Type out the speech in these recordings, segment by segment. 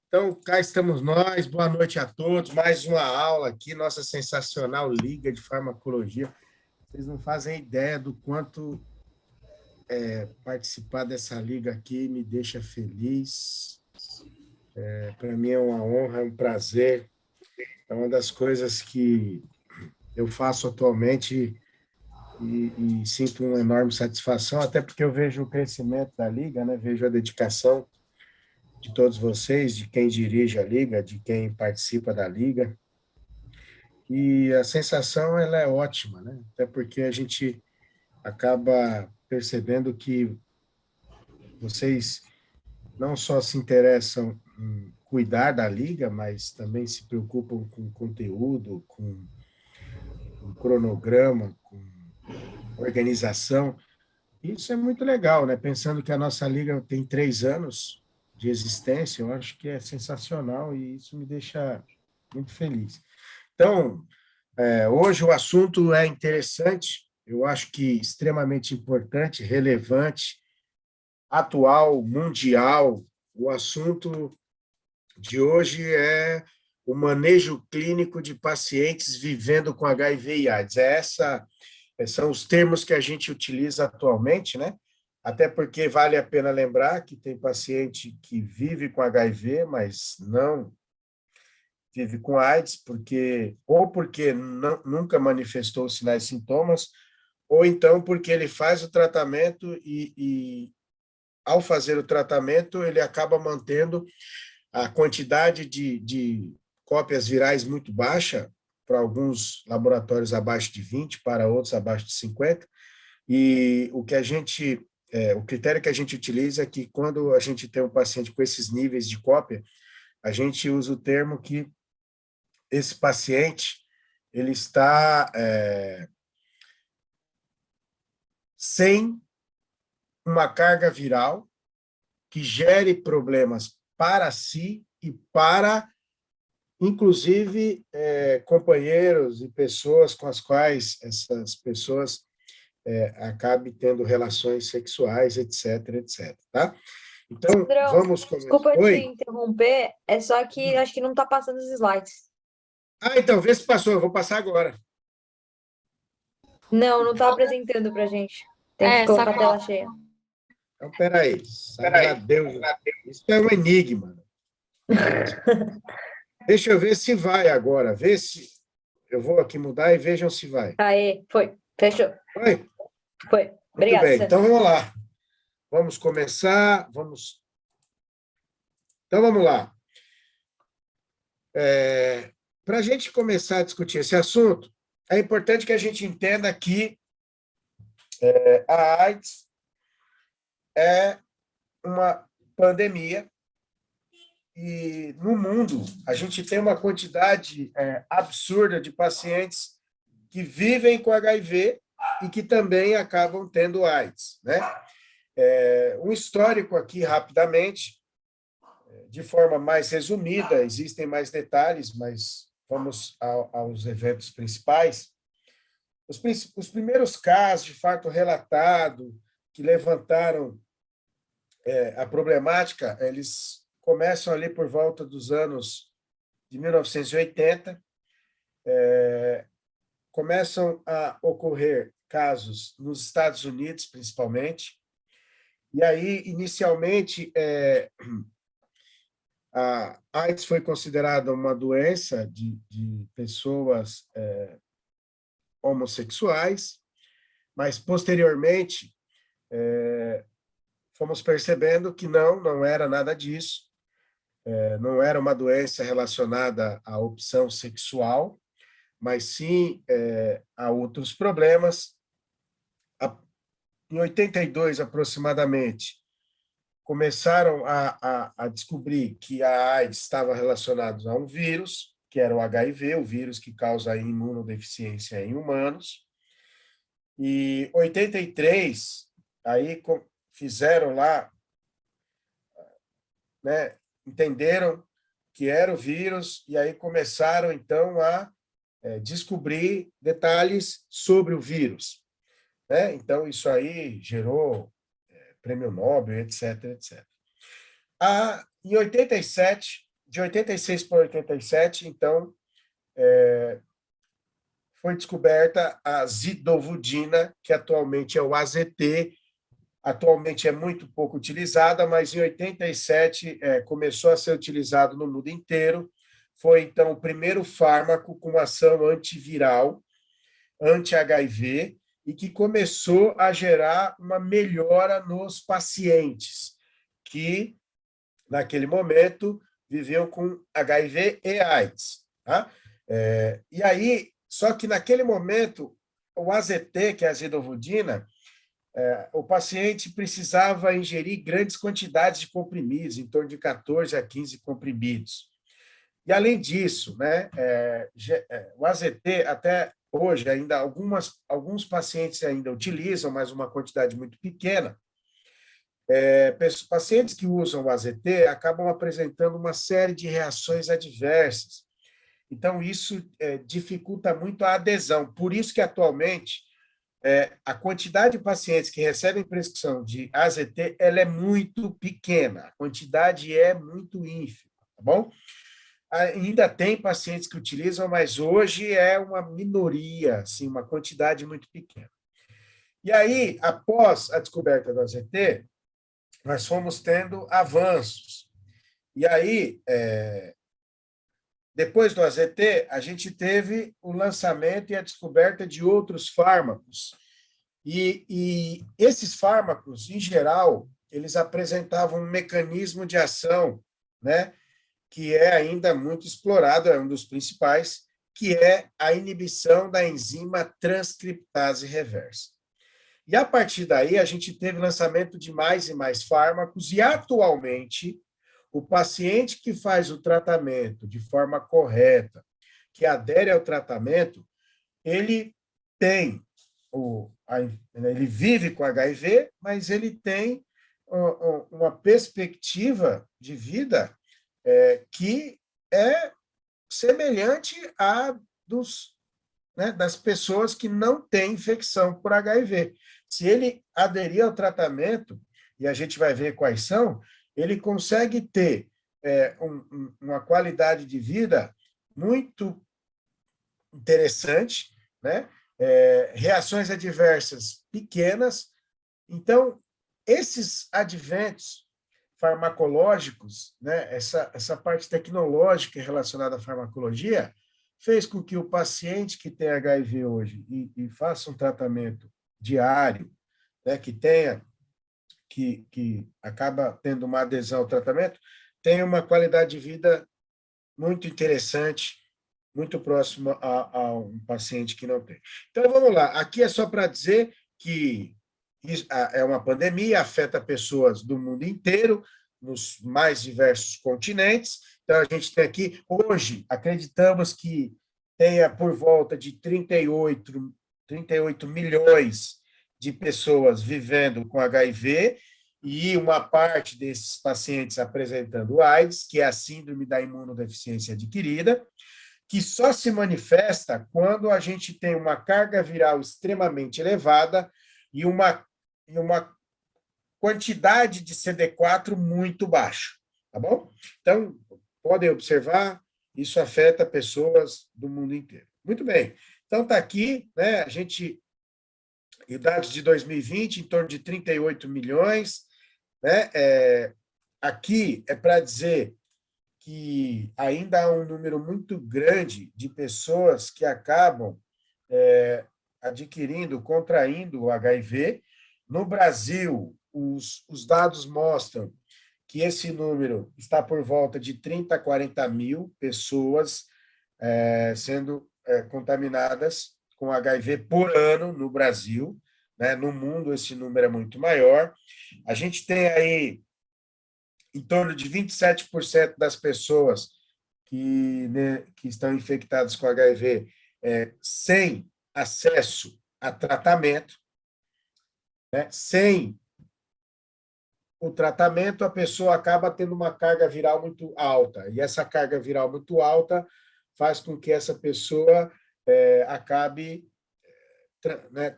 Então, cá estamos nós, boa noite a todos. Mais uma aula aqui, nossa sensacional Liga de Farmacologia. Vocês não fazem ideia do quanto participar dessa liga aqui me deixa feliz. Para mim é uma honra, é um prazer. É uma das coisas que eu faço atualmente e sinto uma enorme satisfação, até porque eu vejo o crescimento da liga, né? Vejo a dedicação de todos vocês, de quem dirige a liga, de quem participa da liga. E a sensação ela é ótima, né? Até porque a gente acaba percebendo que vocês não só se interessam em cuidar da liga, mas também se preocupam com conteúdo, com cronograma, com organização. Isso é muito legal, né? Pensando que a nossa liga tem 3 anos de existência, eu acho que é sensacional e isso me deixa muito feliz. Então, hoje o assunto é interessante, eu acho que extremamente importante, relevante, atual, mundial. O assunto de hoje é o manejo clínico de pacientes vivendo com HIV e AIDS. São os termos que a gente utiliza atualmente, né? Até porque vale a pena lembrar que tem paciente que vive com HIV, mas não vive com AIDS, porque nunca manifestou sinais e sintomas, ou então porque ele faz o tratamento ao fazer o tratamento, ele acaba mantendo a quantidade de cópias virais muito baixa, para alguns laboratórios abaixo de 20, para outros abaixo de 50, e o critério que a gente utiliza é que quando a gente tem um paciente com esses níveis de cópia, a gente usa o termo que esse paciente ele está sem uma carga viral que gere problemas para si e para, inclusive, companheiros e pessoas com as quais essas pessoas acabem tendo relações sexuais, etc, etc. Tá? Então, Sandrão, vamos começar. desculpa te Oi? interromper, é só que acho que não tá passando os slides. Ah, então, vê se passou, eu vou passar agora. Não tá apresentando pra gente. Tem que É, só colocar a tela cheia. Então, peraí, sabe lá Deus, isso é um enigma. Deixa eu ver se vai agora, vê se eu vou aqui mudar e vejam se vai. Aê, foi. Fechou. Oi? Foi. Muito Obrigada, bem, Sandro. então vamos lá. Vamos começar, vamos... Então vamos lá. Para a gente começar a discutir esse assunto, é importante que a gente entenda que a AIDS é uma pandemia e no mundo a gente tem uma quantidade absurda de pacientes que vivem com HIV e que também acabam tendo AIDS, né? Um histórico aqui, rapidamente, de forma mais resumida, existem mais detalhes, mas vamos aos eventos principais. Os primeiros casos de fato relatado que levantaram a problemática, eles começam ali por volta dos anos de 1980, começam a ocorrer casos nos Estados Unidos, principalmente, e aí, inicialmente, a AIDS foi considerada uma doença de pessoas homossexuais, mas, posteriormente, fomos percebendo que não era nada disso, não era uma doença relacionada à opção sexual, mas sim a outros problemas. Em 82, aproximadamente, começaram a descobrir que a AIDS estava relacionada a um vírus, que era o HIV, o vírus que causa a imunodeficiência em humanos. E 83, aí fizeram lá, né, entenderam que era o vírus, e aí começaram, então, a descobrir detalhes sobre o vírus, né? Então, isso aí gerou prêmio Nobel, etc, etc. Em 87, de 86 para 87, então, foi descoberta a zidovudina, que atualmente é o AZT, atualmente é muito pouco utilizada, mas em 87 começou a ser utilizado no mundo inteiro. Foi, então, o primeiro fármaco com ação antiviral, anti-HIV, e que começou a gerar uma melhora nos pacientes que, naquele momento, viviam com HIV e AIDS. Tá? E aí, só que naquele momento, o AZT, que é a zidovudina, o paciente precisava ingerir grandes quantidades de comprimidos, em torno de 14 a 15 comprimidos. E, além disso, né, o AZT, até hoje, ainda alguns pacientes ainda utilizam, mas uma quantidade muito pequena. Pacientes que usam o AZT acabam apresentando uma série de reações adversas. Então, isso dificulta muito a adesão. Por isso que, atualmente, a quantidade de pacientes que recebem prescrição de AZT ela é muito pequena, a quantidade é muito ínfima, tá bom? Ainda tem pacientes que utilizam, mas hoje é uma minoria, assim, uma quantidade muito pequena. E aí, após a descoberta do AZT, nós fomos tendo avanços. E aí, depois do AZT, a gente teve o lançamento e a descoberta de outros fármacos. E esses fármacos, em geral, eles apresentavam um mecanismo de ação, né, que é ainda muito explorado, é um dos principais, que é a inibição da enzima transcriptase reversa. E, a partir daí, a gente teve lançamento de mais e mais fármacos, e, atualmente, o paciente que faz o tratamento de forma correta, que adere ao tratamento, ele tem ele vive com HIV, mas ele tem uma perspectiva de vida que é semelhante à das pessoas que não têm infecção por HIV. Se ele aderir ao tratamento, e a gente vai ver quais são, ele consegue ter uma qualidade de vida muito interessante, né? Reações adversas pequenas. Então, esses adventos farmacológicos, né? Essa parte tecnológica relacionada à farmacologia, fez com que o paciente que tem HIV hoje e faça um tratamento diário, né? Que acaba tendo uma adesão ao tratamento, tenha uma qualidade de vida muito interessante, muito próximo a um paciente que não tem. Então, vamos lá. Aqui é só para dizer que é uma pandemia, afeta pessoas do mundo inteiro, nos mais diversos continentes. Então, a gente tem aqui, hoje, acreditamos que tenha por volta de 38 milhões de pessoas vivendo com HIV, e uma parte desses pacientes apresentando AIDS, que é a síndrome da imunodeficiência adquirida, que só se manifesta quando a gente tem uma carga viral extremamente elevada e uma quantidade de CD4 muito baixa, tá bom? Então, podem observar, isso afeta pessoas do mundo inteiro. Muito bem. Então, está aqui, né, a gente, e dados de 2020, em torno de 38 milhões, né? Aqui é para dizer que ainda há um número muito grande de pessoas que acabam adquirindo, contraindo o HIV. No Brasil, os dados mostram que esse número está por volta de 30 a 40 mil pessoas sendo contaminadas com HIV por ano no Brasil, né? No mundo, esse número é muito maior. A gente tem aí em torno de 27% das pessoas que estão infectadas com HIV sem acesso a tratamento, né? Sem o tratamento, a pessoa acaba tendo uma carga viral muito alta, e essa carga viral muito alta faz com que essa pessoa acabe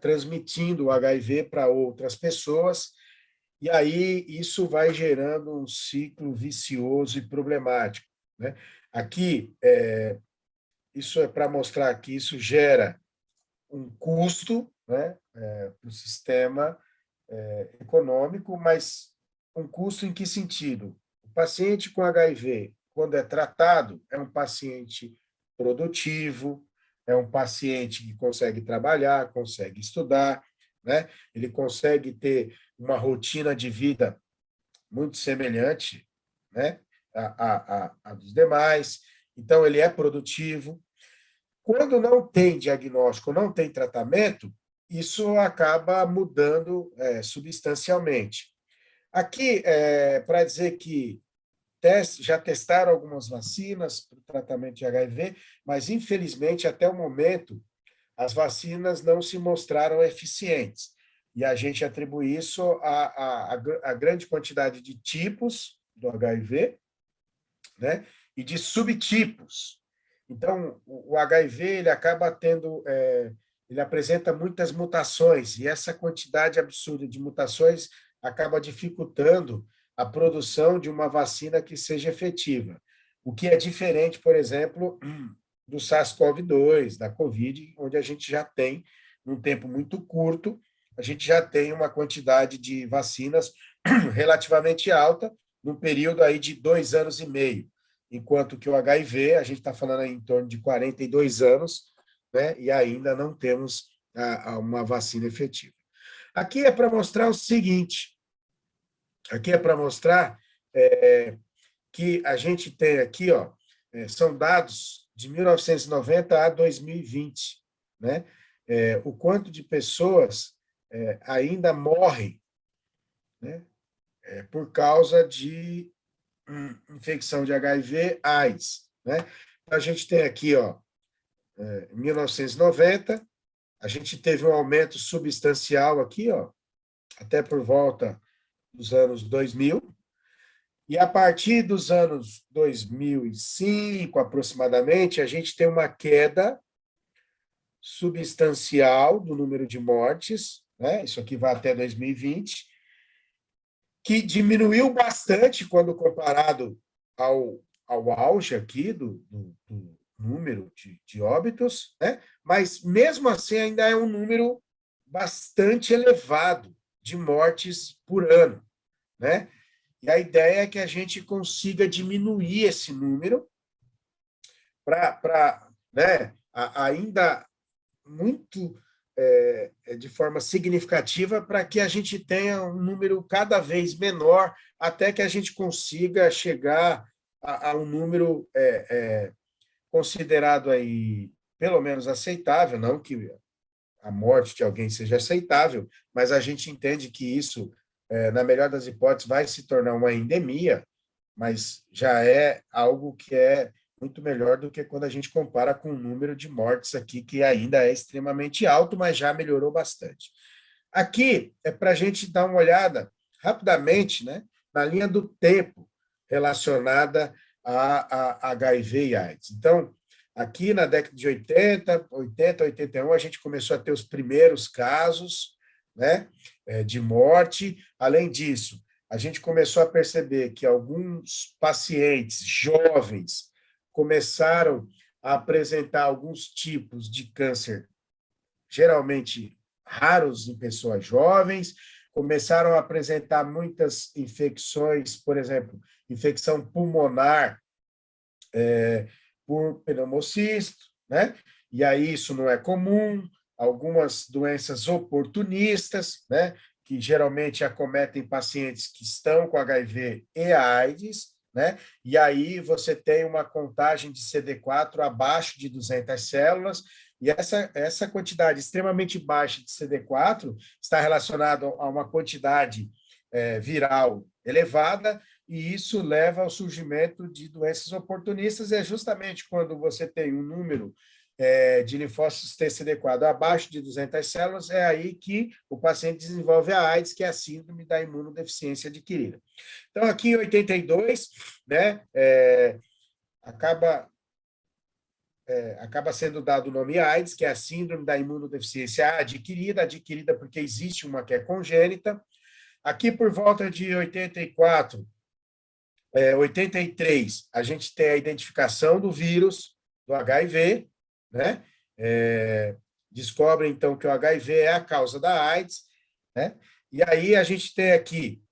transmitindo o HIV para outras pessoas, e aí isso vai gerando um ciclo vicioso e problemático. né? Aqui, isso é para mostrar que isso gera um custo, né, para o sistema econômico, mas um custo em que sentido? O paciente com HIV, quando é tratado, é um paciente produtivo, é um paciente que consegue trabalhar, consegue estudar, né? Ele consegue ter uma rotina de vida muito semelhante, né, a dos demais. Então, ele é produtivo. Quando não tem diagnóstico, não tem tratamento, isso acaba mudando substancialmente. Aqui, para dizer que já testaram algumas vacinas para o tratamento de HIV, mas, infelizmente, até o momento, as vacinas não se mostraram eficientes. E a gente atribui isso à grande quantidade de tipos do HIV, né, e de subtipos. Então, o HIV ele acaba tendo, ele apresenta muitas mutações, e essa quantidade absurda de mutações acaba dificultando a produção de uma vacina que seja efetiva. O que é diferente, por exemplo, do SARS-CoV-2, da Covid, onde a gente já tem, num tempo muito curto, a gente já tem uma quantidade de vacinas relativamente alta, num período aí de 2 anos e meio, enquanto que o HIV, a gente está falando aí em torno de 42 anos, né, e ainda não temos uma vacina efetiva. Aqui é para mostrar o seguinte, aqui é para mostrar que a gente tem aqui, ó, são dados de 1990 a 2020, né? O quanto de pessoas ainda morrem, né, por causa de infecção de HIV, AIDS, né? Então, a gente tem aqui, ó, em 1990, a gente teve um aumento substancial aqui, ó, até por volta dos anos 2000, e a partir dos anos 2005, aproximadamente, a gente tem uma queda substancial do número de mortes, né? Isso aqui vai até 2020, que diminuiu bastante quando comparado ao auge aqui do número de óbitos, né? Mas, mesmo assim, ainda é um número bastante elevado de mortes por ano, né? E a ideia é que a gente consiga diminuir esse número para, né, ainda muito de forma significativa para que a gente tenha um número cada vez menor até que a gente consiga chegar a um número considerado aí pelo menos aceitável, não que a morte de alguém seja aceitável, mas a gente entende que isso, na melhor das hipóteses, vai se tornar uma endemia, mas já é algo que é muito melhor do que quando a gente compara com o número de mortes aqui, que ainda é extremamente alto, mas já melhorou bastante. Aqui é para a gente dar uma olhada rapidamente, né, na linha do tempo relacionada a HIV e AIDS. Então, aqui na década de 80, 81, a gente começou a ter os primeiros casos, né, de morte. Além disso, a gente começou a perceber que alguns pacientes jovens começaram a apresentar alguns tipos de câncer, geralmente raros em pessoas jovens, começaram a apresentar muitas infecções, por exemplo, infecção pulmonar por pneumocisto, né? E aí isso não é comum, algumas doenças oportunistas, né? Que geralmente acometem pacientes que estão com HIV e AIDS, né? E aí você tem uma contagem de CD4 abaixo de 200 células, e essa quantidade extremamente baixa de CD4 está relacionada a uma quantidade viral elevada, e isso leva ao surgimento de doenças oportunistas, e é justamente quando você tem um número de linfócitos TCD4 abaixo de 200 células, é aí que o paciente desenvolve a AIDS, que é a síndrome da imunodeficiência adquirida. Então, aqui em 82, né, acaba sendo dado o nome AIDS, que é a síndrome da imunodeficiência adquirida porque existe uma que é congênita. Aqui, por volta de 84, 83, a gente tem a identificação do vírus, do HIV, né? Descobre, então, que o HIV é a causa da AIDS, né? E aí a gente tem aqui,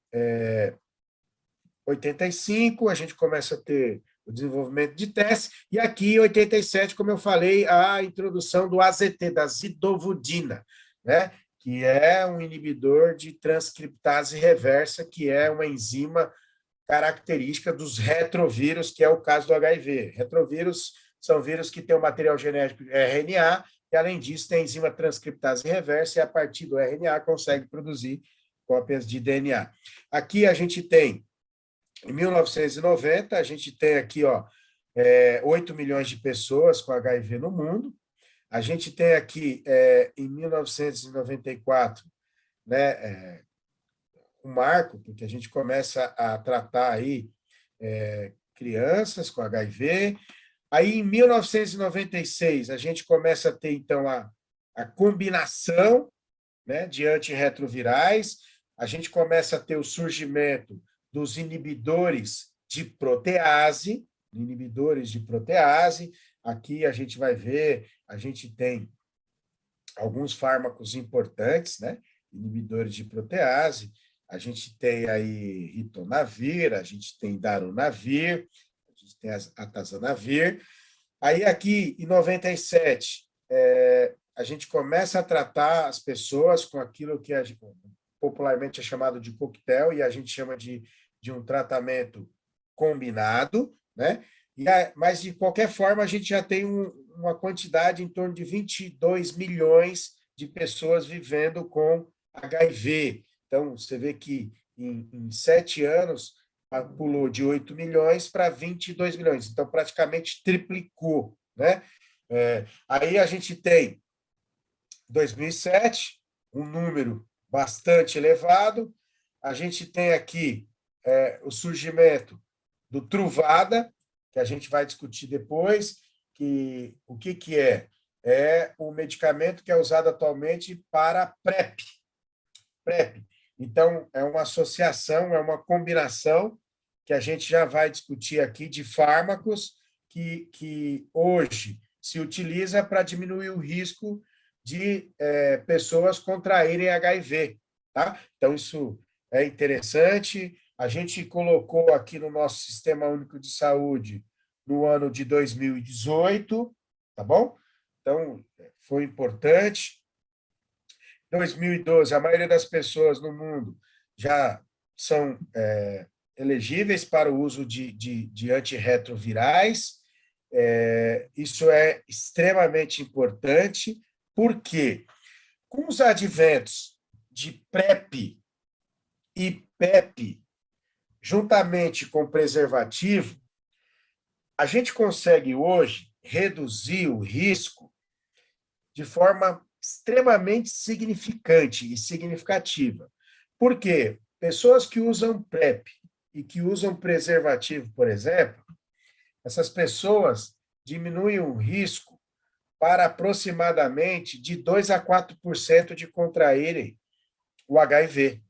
85, a gente começa a ter o desenvolvimento de testes, e aqui, em 87, como eu falei, a introdução do AZT, da zidovudina, né? Que é um inibidor de transcriptase reversa, que é uma enzima característica dos retrovírus, que é o caso do HIV. Retrovírus são vírus que têm o material genético RNA, e, além disso, tem enzima transcriptase reversa, e, a partir do RNA, consegue produzir cópias de DNA. Aqui a gente tem, em 1990, a gente tem aqui, 8 milhões de pessoas com HIV no mundo. A gente tem aqui, em 1994, né, um marco, porque a gente começa a tratar aí crianças com HIV. Aí, em 1996, a gente começa a ter, então, a combinação, né, de antirretrovirais, a gente começa a ter o surgimento dos inibidores de protease, Aqui a gente vai ver, a gente tem alguns fármacos importantes, né, inibidores de protease. A gente tem aí ritonavir, a gente tem darunavir, a gente tem atazanavir. Aí, aqui, em 97, a gente começa a tratar as pessoas com aquilo que popularmente é chamado de coquetel, e a gente chama de um tratamento combinado, né? Mas, de qualquer forma, a gente já tem uma quantidade em torno de 22 milhões de pessoas vivendo com HIV. Então, você vê que em 7 anos pulou de 8 milhões para 22 milhões, então praticamente triplicou, né? Aí a gente tem 2007, um número bastante elevado. A gente tem aqui o surgimento do Truvada, que a gente vai discutir depois, o que é? É o medicamento que é usado atualmente para PrEP. Então, é uma associação, é uma combinação que a gente já vai discutir aqui de fármacos que hoje se utiliza para diminuir o risco de pessoas contraírem HIV. Tá? Então, isso é interessante. A gente colocou aqui no nosso Sistema Único de Saúde no ano de 2018, tá bom? Então, foi importante. Em 2012, a maioria das pessoas no mundo já são elegíveis para o uso de antirretrovirais. Isso é extremamente importante, porque com os adventos de PrEP e PEP, juntamente com preservativo, a gente consegue hoje reduzir o risco de forma extremamente significante e significativa. Por quê? Pessoas que usam PrEP e que usam preservativo, por exemplo, essas pessoas diminuem o risco para aproximadamente de 2 a 4% de contraírem o HIV.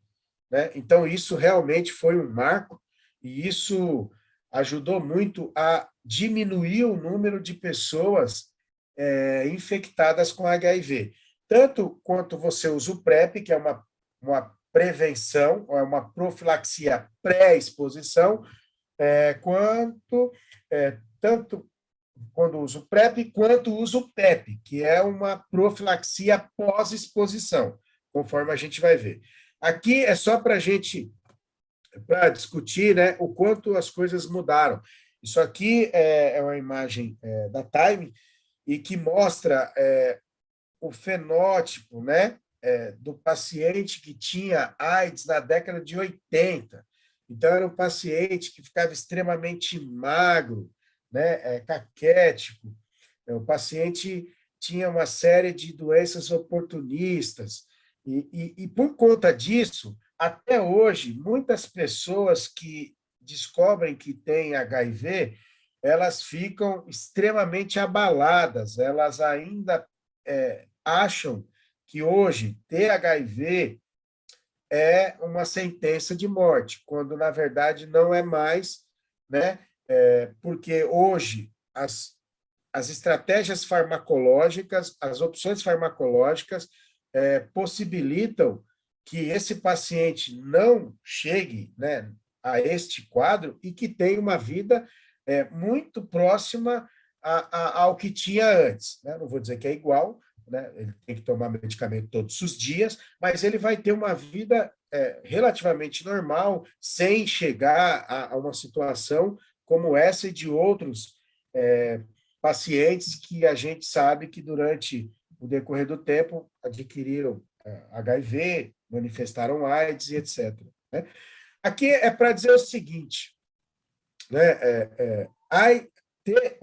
Né? Então, isso realmente foi um marco, e isso ajudou muito a diminuir o número de pessoas infectadas com HIV. Tanto quanto você usa o PrEP, que é uma prevenção, ou é uma profilaxia pré-exposição, tanto quando usa o PrEP, quanto usa o PEP, que é uma profilaxia pós-exposição, conforme a gente vai ver. Aqui é só para discutir, né, o quanto as coisas mudaram. Isso aqui é uma imagem da Time, e que mostra o fenótipo, né, do paciente que tinha AIDS na década de 80. Então, era um paciente que ficava extremamente magro, né, caquético. O paciente tinha uma série de doenças oportunistas. E por conta disso, até hoje, muitas pessoas que descobrem que têm HIV, elas ficam extremamente abaladas, elas ainda acham que hoje ter HIV é uma sentença de morte, quando, na verdade, não é mais, né? Porque hoje as estratégias farmacológicas, as opções farmacológicas possibilitam que esse paciente não chegue, né, a este quadro e que tenha uma vida muito próxima ao que tinha antes. Né? Não vou dizer que é igual, né? Ele tem que tomar medicamento todos os dias, mas ele vai ter uma vida relativamente normal, sem chegar a uma situação como essa e de outros pacientes que a gente sabe que durante o decorrer do tempo adquiriram HIV, manifestaram AIDS e etc. Né? Aqui é para dizer o seguinte, né? Ter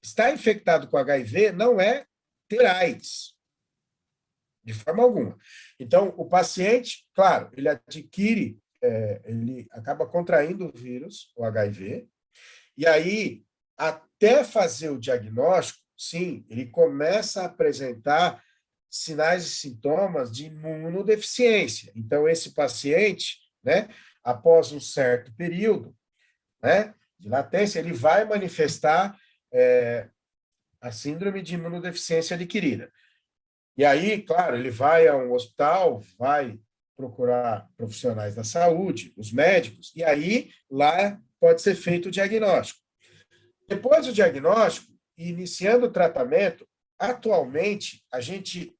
estar infectado com HIV não é ter AIDS, de forma alguma. Então, o paciente, claro, ele adquire, ele acaba contraindo o vírus, o HIV, e aí, até fazer o diagnóstico, sim, ele começa a apresentar sinais e sintomas de imunodeficiência. Então, esse paciente, né, após um certo período, né, de latência, ele vai manifestar a síndrome de imunodeficiência adquirida. E aí, claro, ele vai a um hospital, vai procurar profissionais da saúde, os médicos, e aí lá pode ser feito o diagnóstico. Depois do diagnóstico, iniciando o tratamento, atualmente, a gente,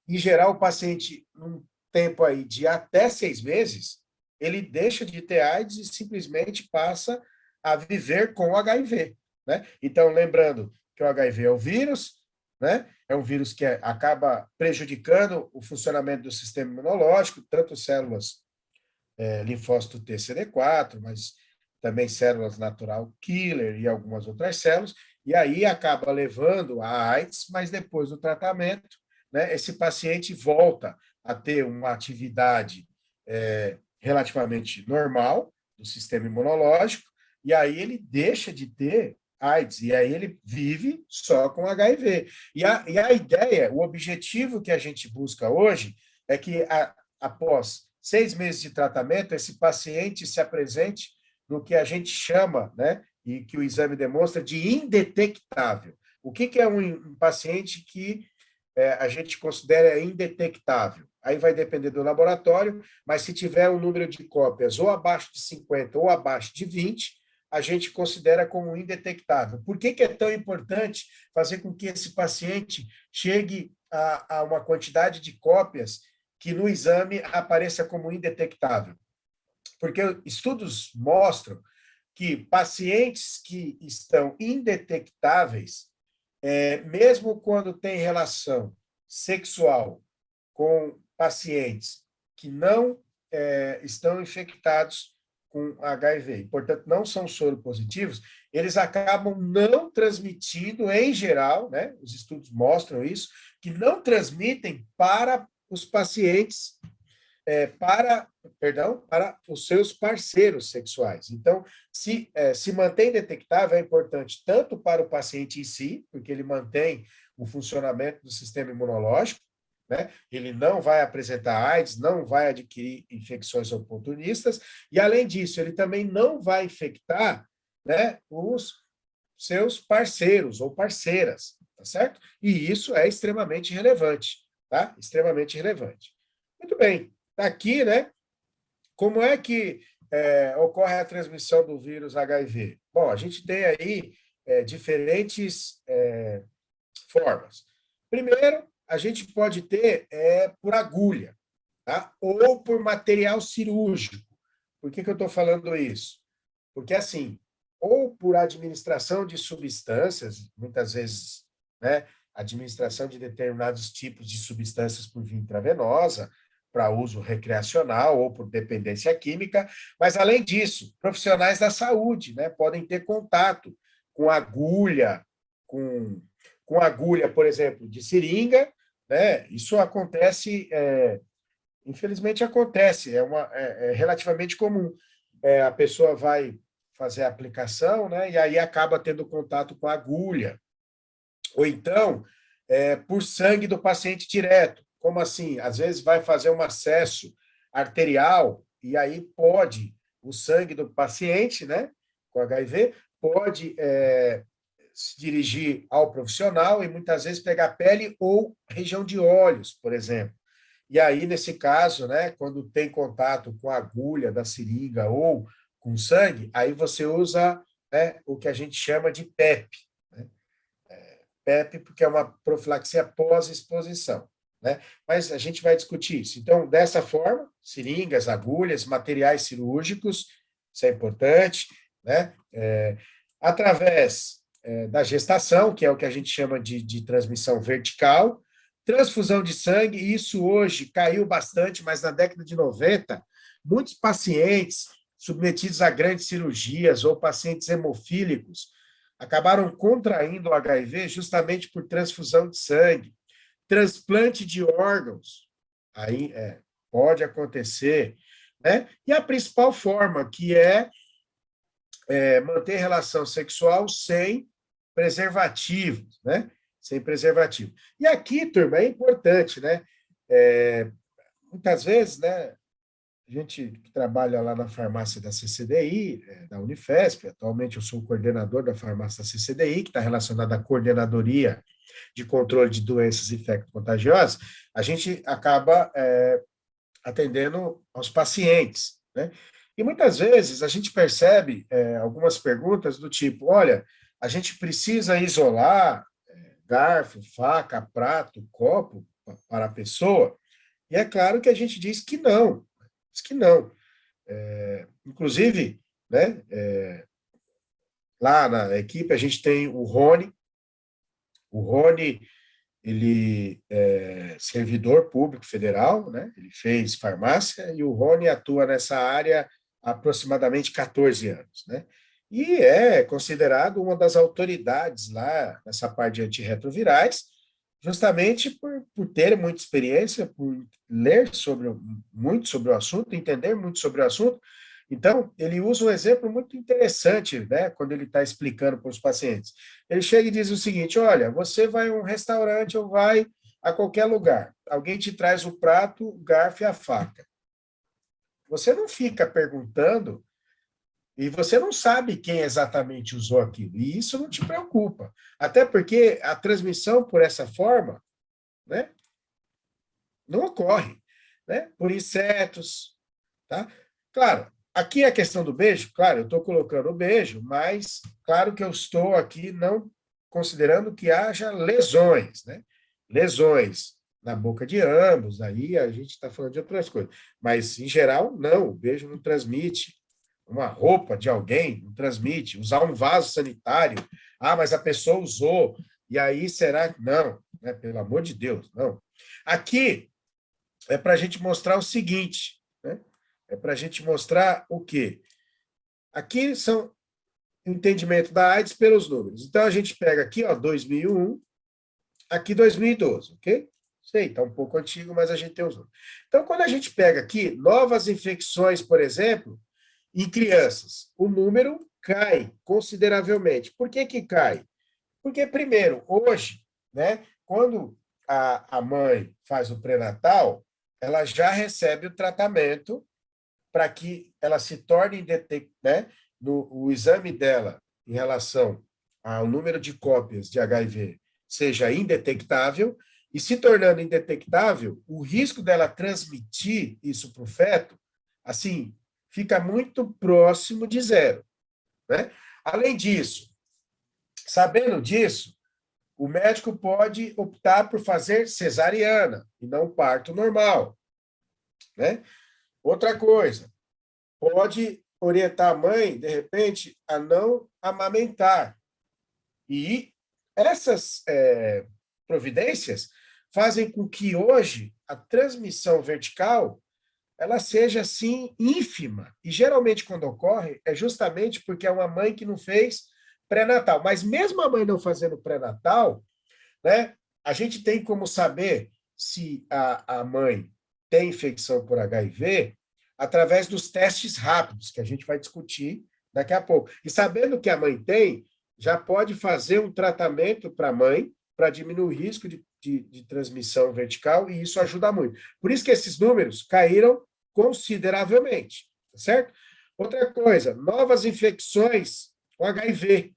em geral, o paciente, num tempo aí de até 6 meses, ele deixa de ter AIDS e simplesmente passa a viver com o HIV. Né? Então, lembrando que o HIV é o vírus, né? É um vírus que acaba prejudicando o funcionamento do sistema imunológico, tanto células linfócito T CD4, mas também células natural killer e algumas outras células, e aí acaba levando a AIDS, mas depois do tratamento, né, esse paciente volta a ter uma atividade relativamente normal do sistema imunológico, e aí ele deixa de ter AIDS, e aí ele vive só com HIV. E a ideia, o objetivo que a gente busca hoje é que, após 6 meses de tratamento, esse paciente se apresente no que a gente chama, né, e que o exame demonstra, de indetectável. O que é um paciente que a gente considera indetectável? Aí vai depender do laboratório, mas se tiver um número de cópias ou abaixo de 50 ou abaixo de 20, a gente considera como indetectável. Por que é tão importante fazer com que esse paciente chegue a uma quantidade de cópias que no exame apareça como indetectável? Porque estudos mostram que pacientes que estão indetectáveis, mesmo quando tem relação sexual com pacientes que não estão infectados com HIV, portanto, não são soropositivos, eles acabam não transmitindo, em geral, né, os estudos mostram isso, que não transmitem para os pacientes para os seus parceiros sexuais. Então, se mantém detectável, é importante tanto para o paciente em si, porque ele mantém o funcionamento do sistema imunológico, né? Ele não vai apresentar AIDS, não vai adquirir infecções oportunistas, e, além disso, ele também não vai infectar, né, os seus parceiros ou parceiras, tá certo? E isso é extremamente relevante, tá? Extremamente relevante. Muito bem. Aqui, né? Como é que ocorre a transmissão do vírus HIV? Bom, a gente tem aí diferentes formas. Primeiro, a gente pode ter por agulha, tá? Ou por material cirúrgico. Por que eu estou falando isso? Porque, assim, ou por administração de substâncias, muitas vezes, né? Administração de determinados tipos de substâncias por via intravenosa, para uso recreacional ou por dependência química, mas, além disso, profissionais da saúde, né, podem ter contato com agulha, com agulha, por exemplo, de seringa, né, isso acontece, infelizmente acontece, é relativamente comum. A pessoa vai fazer a aplicação, né, e aí acaba tendo contato com a agulha. Ou então, por sangue do paciente direto. Como assim? Às vezes vai fazer um acesso arterial e aí pode o sangue do paciente, né, com HIV, pode se dirigir ao profissional e muitas vezes pegar pele ou região de olhos, por exemplo. E aí, nesse caso, né, quando tem contato com a agulha da seringa ou com sangue, aí você usa, né, o que a gente chama de PEP, né? PEP, porque é uma profilaxia pós-exposição, né? Mas a gente vai discutir isso. Então, dessa forma, seringas, agulhas, materiais cirúrgicos, isso é importante, né? Através da gestação, que é o que a gente chama de transmissão vertical, transfusão de sangue, isso hoje caiu bastante, mas na década de 90, muitos pacientes submetidos a grandes cirurgias ou pacientes hemofílicos acabaram contraindo o HIV justamente por transfusão de sangue. Transplante de órgãos, aí pode acontecer, né? E a principal forma, que é manter relação sexual sem preservativos, né? Sem preservativo. E aqui, turma, é importante, né? Muitas vezes, né? A gente que trabalha lá na farmácia da CCDI, da Unifesp, atualmente eu sou o coordenador da farmácia da CCDI, que está relacionada à coordenadoria de controle de doenças infecto-contagiosas, a gente acaba atendendo aos pacientes, né? E muitas vezes a gente percebe algumas perguntas do tipo, olha, a gente precisa isolar garfo, faca, prato, copo para a pessoa? E é claro que a gente diz que não, diz que não. Inclusive, né, lá na equipe a gente tem o Rony, ele é servidor público federal, né? Ele fez farmácia e o Rony atua nessa área há aproximadamente 14 anos, né? E é considerado uma das autoridades lá nessa parte de antirretrovirais, justamente por ter muita experiência, por ler muito sobre o assunto, entender muito sobre o assunto. Então, ele usa um exemplo muito interessante, né, quando ele está explicando para os pacientes. Ele chega e diz o seguinte: olha, você vai a um restaurante ou vai a qualquer lugar, alguém te traz o prato, o garfo e a faca. Você não fica perguntando e você não sabe quem exatamente usou aquilo, e isso não te preocupa. Até porque a transmissão por essa forma, né, não ocorre, né, por insetos, tá? Claro, aqui a questão do beijo, claro, eu estou colocando o beijo, mas claro que eu estou aqui não considerando que haja lesões, né? Lesões na boca de ambos, aí a gente está falando de outras coisas. Mas, em geral, não, o beijo não transmite. Uma roupa de alguém não transmite. Usar um vaso sanitário, mas a pessoa usou, e aí será que não? Né? Pelo amor de Deus, não. Aqui é para a gente mostrar o seguinte, né? É para a gente mostrar o quê? Aqui são entendimento da AIDS pelos números. Então, a gente pega aqui, ó, 2001, aqui 2012, ok? Sei, está um pouco antigo, mas a gente tem os números. Então, quando a gente pega aqui novas infecções, por exemplo, em crianças, o número cai consideravelmente. Por que que cai? Porque, primeiro, hoje, né, quando a mãe faz o pré-natal, ela já recebe o tratamento para que ela se torne, né, o exame dela em relação ao número de cópias de HIV seja indetectável, e se tornando indetectável, o risco dela transmitir isso para o feto, assim, fica muito próximo de zero, né? Além disso, sabendo disso, o médico pode optar por fazer cesariana e não parto normal, né? Outra coisa, pode orientar a mãe, de repente, a não amamentar. E essas providências fazem com que hoje a transmissão vertical ela seja, assim, ínfima. E, geralmente, quando ocorre, é justamente porque é uma mãe que não fez pré-natal. Mas, mesmo a mãe não fazendo pré-natal, né, a gente tem como saber se a mãe tem infecção por HIV através dos testes rápidos, que a gente vai discutir daqui a pouco. E sabendo que a mãe tem, já pode fazer um tratamento para a mãe para diminuir o risco de transmissão vertical, e isso ajuda muito. Por isso que esses números caíram consideravelmente, tá certo? Outra coisa, novas infecções com HIV.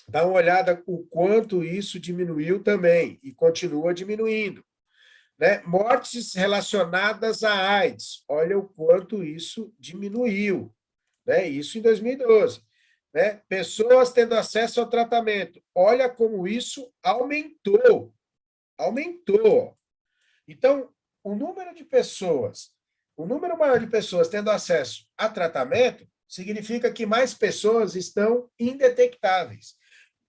Dá uma olhada o quanto isso diminuiu também e continua diminuindo. Né? Mortes relacionadas à AIDS. Olha o quanto isso diminuiu. Né? Isso em 2012. Né? Pessoas tendo acesso ao tratamento. Olha como isso aumentou. Aumentou. Então, o número maior de pessoas tendo acesso a tratamento significa que mais pessoas estão indetectáveis.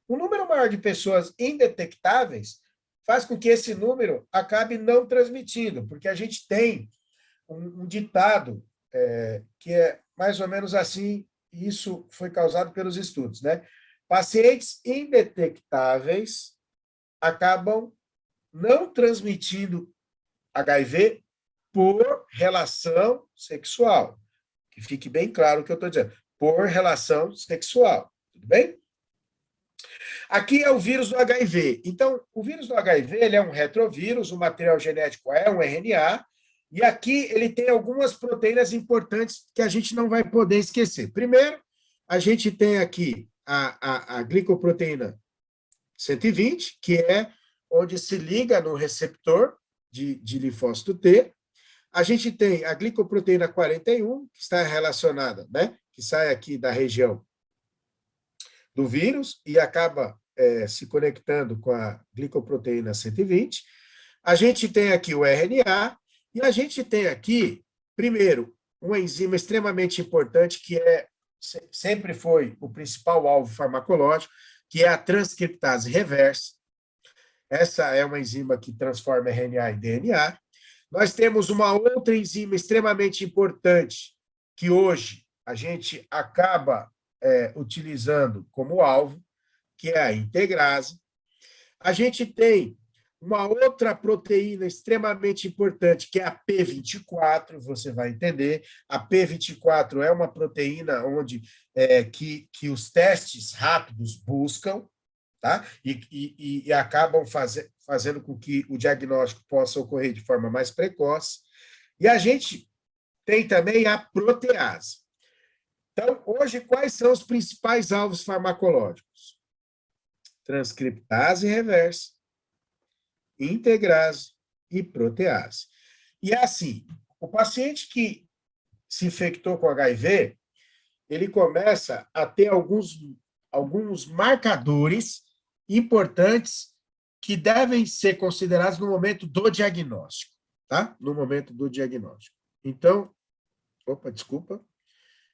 O número maior de pessoas indetectáveis faz com que esse número acabe não transmitindo, porque a gente tem um ditado que é mais ou menos assim, e isso foi causado pelos estudos, né? Pacientes indetectáveis acabam não transmitindo HIV por relação sexual. Que fique bem claro o que eu estou dizendo. Por relação sexual. Tudo bem? Aqui é o vírus do HIV. Então, o vírus do HIV ele é um retrovírus, o material genético é um RNA, e aqui ele tem algumas proteínas importantes que a gente não vai poder esquecer. Primeiro, a gente tem aqui a glicoproteína 120, que é onde se liga no receptor de linfócito T. A gente tem a glicoproteína 41, que está relacionada, né, que sai aqui da região do vírus e acaba se conectando com a glicoproteína 120. A gente tem aqui o RNA e a gente tem aqui, primeiro, uma enzima extremamente importante que sempre foi o principal alvo farmacológico, que é a transcriptase reversa. Essa é uma enzima que transforma RNA em DNA. Nós temos uma outra enzima extremamente importante que hoje a gente acaba utilizando como alvo, que é a integrase. A gente tem uma outra proteína extremamente importante, que é a P24, você vai entender. A P24 é uma proteína onde que os testes rápidos buscam, tá? E acabam fazendo com que o diagnóstico possa ocorrer de forma mais precoce. E a gente tem também a protease. Então, hoje, quais são os principais alvos farmacológicos? Transcriptase reversa, integrase e protease. E é assim, o paciente que se infectou com HIV, ele começa a ter alguns marcadores importantes que devem ser considerados no momento do diagnóstico, tá? No momento do diagnóstico. Então, desculpa.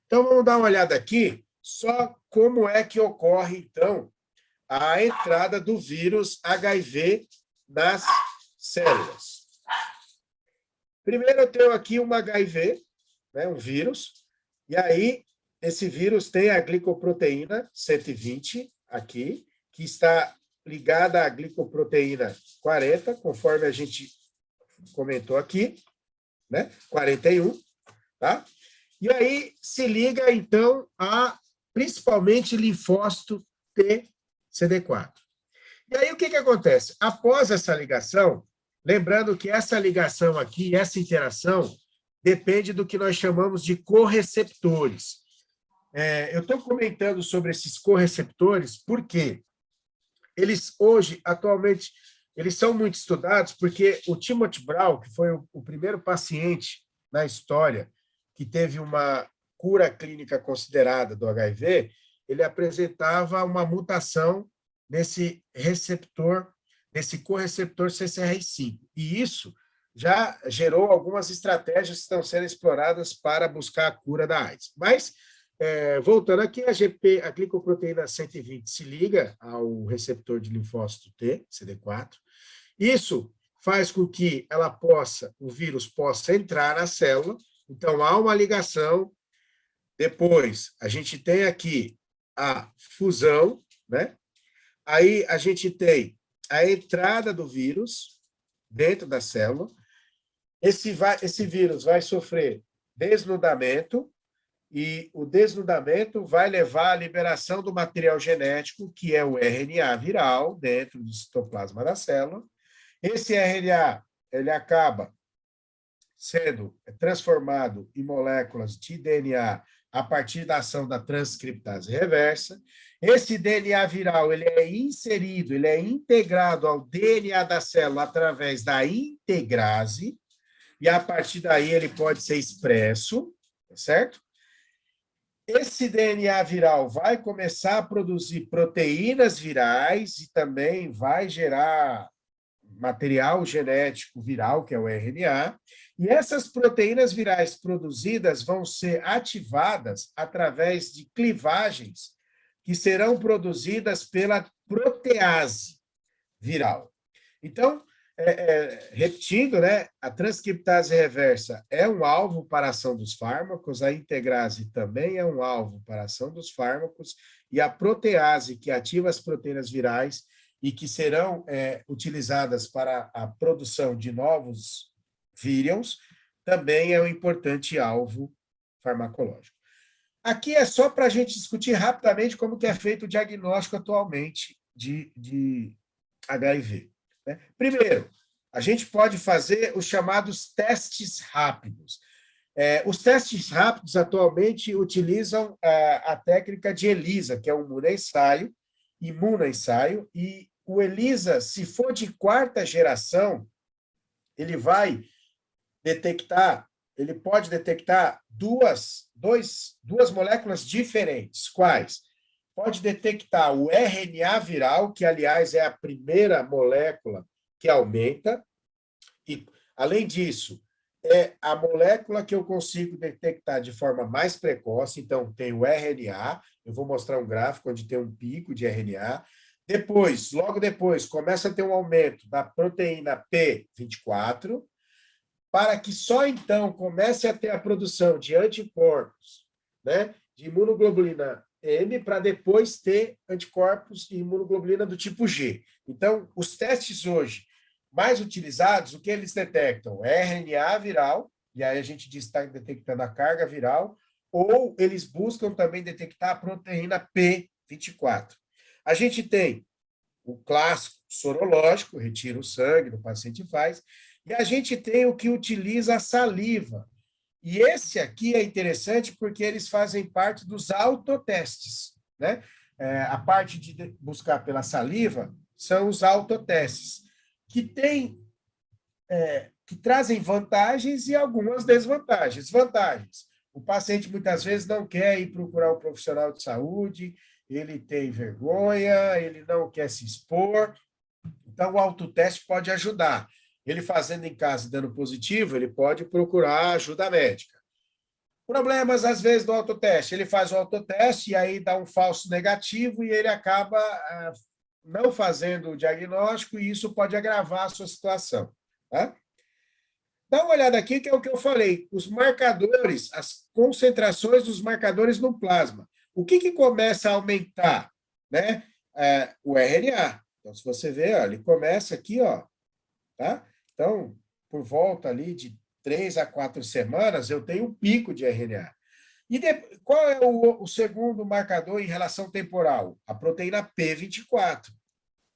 Então, vamos dar uma olhada aqui, só como é que ocorre, então, a entrada do vírus HIV nas células. Primeiro, eu tenho aqui uma HIV, né, um vírus, e aí esse vírus tem a glicoproteína 120 aqui, que está ligada à glicoproteína 40, conforme a gente comentou aqui, né, 41, tá? E aí se liga, então, a principalmente linfócito T CD4. E aí o que acontece? Após essa ligação, lembrando que essa ligação aqui, essa interação, depende do que nós chamamos de correceptores. Eu estou comentando sobre esses correceptores porque eles hoje, atualmente, eles são muito estudados porque o Timothy Brown, que foi o primeiro paciente na história que teve uma cura clínica considerada do HIV, ele apresentava uma mutação nesse receptor, nesse correceptor CCR5. E isso já gerou algumas estratégias que estão sendo exploradas para buscar a cura da AIDS. Mas, voltando aqui, a glicoproteína 120 se liga ao receptor de linfócito T, CD4. Isso faz com que o vírus possa entrar na célula. Então, há uma ligação. Depois, a gente tem aqui a fusão, né? Aí a gente tem a entrada do vírus dentro da célula. Esse vírus vai sofrer desnudamento, e o desnudamento vai levar à liberação do material genético, que é o RNA viral, dentro do citoplasma da célula. Esse RNA ele acaba sendo transformado em moléculas de DNA a partir da ação da transcriptase reversa. Esse DNA viral ele é inserido, ele é integrado ao DNA da célula através da integrase, e a partir daí ele pode ser expresso, certo? Esse DNA viral vai começar a produzir proteínas virais e também vai gerar material genético viral, que é o RNA, e essas proteínas virais produzidas vão ser ativadas através de clivagens que serão produzidas pela protease viral. Então, repetindo, né, a transcriptase reversa é um alvo para a ação dos fármacos, a integrase também é um alvo para a ação dos fármacos, e a protease, que ativa as proteínas virais e que serão utilizadas para a produção de novos vírions, também é um importante alvo farmacológico. Aqui é só para a gente discutir rapidamente como que é feito o diagnóstico atualmente de HIV. Né? Primeiro, a gente pode fazer os chamados testes rápidos. Os testes rápidos atualmente utilizam a técnica de ELISA, que é um imunoensaio, e o ELISA, se for de quarta geração, ele pode detectar duas moléculas diferentes. Quais? Pode detectar o RNA viral, que, aliás, é a primeira molécula que aumenta, e, além disso, é a molécula que eu consigo detectar de forma mais precoce, então tem o RNA, eu vou mostrar um gráfico onde tem um pico de RNA, logo depois, começa a ter um aumento da proteína P24, para que só então comece a ter a produção de anticorpos, né, de imunoglobulina M, para depois ter anticorpos de imunoglobulina do tipo G. Então, os testes hoje mais utilizados, o que eles detectam? RNA viral, e aí a gente diz que está detectando a carga viral, ou eles buscam também detectar a proteína P24. A gente tem o clássico sorológico, retira o sangue, o paciente faz, e a gente tem o que utiliza a saliva. E esse aqui é interessante porque eles fazem parte dos autotestes, né? A parte de buscar pela saliva são os autotestes, que trazem vantagens e algumas desvantagens. Vantagens: o paciente muitas vezes não quer ir procurar um profissional de saúde, ele tem vergonha, ele não quer se expor, então o autoteste pode ajudar. Ele fazendo em casa e dando positivo, ele pode procurar ajuda médica. Problemas, às vezes, do autoteste. Ele faz o autoteste e aí dá um falso negativo e ele acaba não fazendo o diagnóstico e isso pode agravar a sua situação. Tá? Dá uma olhada aqui, que é o que eu falei, os marcadores, as concentrações dos marcadores no plasma. O que começa a aumentar? Né? O RNA. Então, se você ver, ó, ele começa aqui, ó, tá? Então, por volta ali de 3 a 4 semanas, eu tenho um pico de RNA. E qual é o segundo marcador em relação temporal? A proteína P24,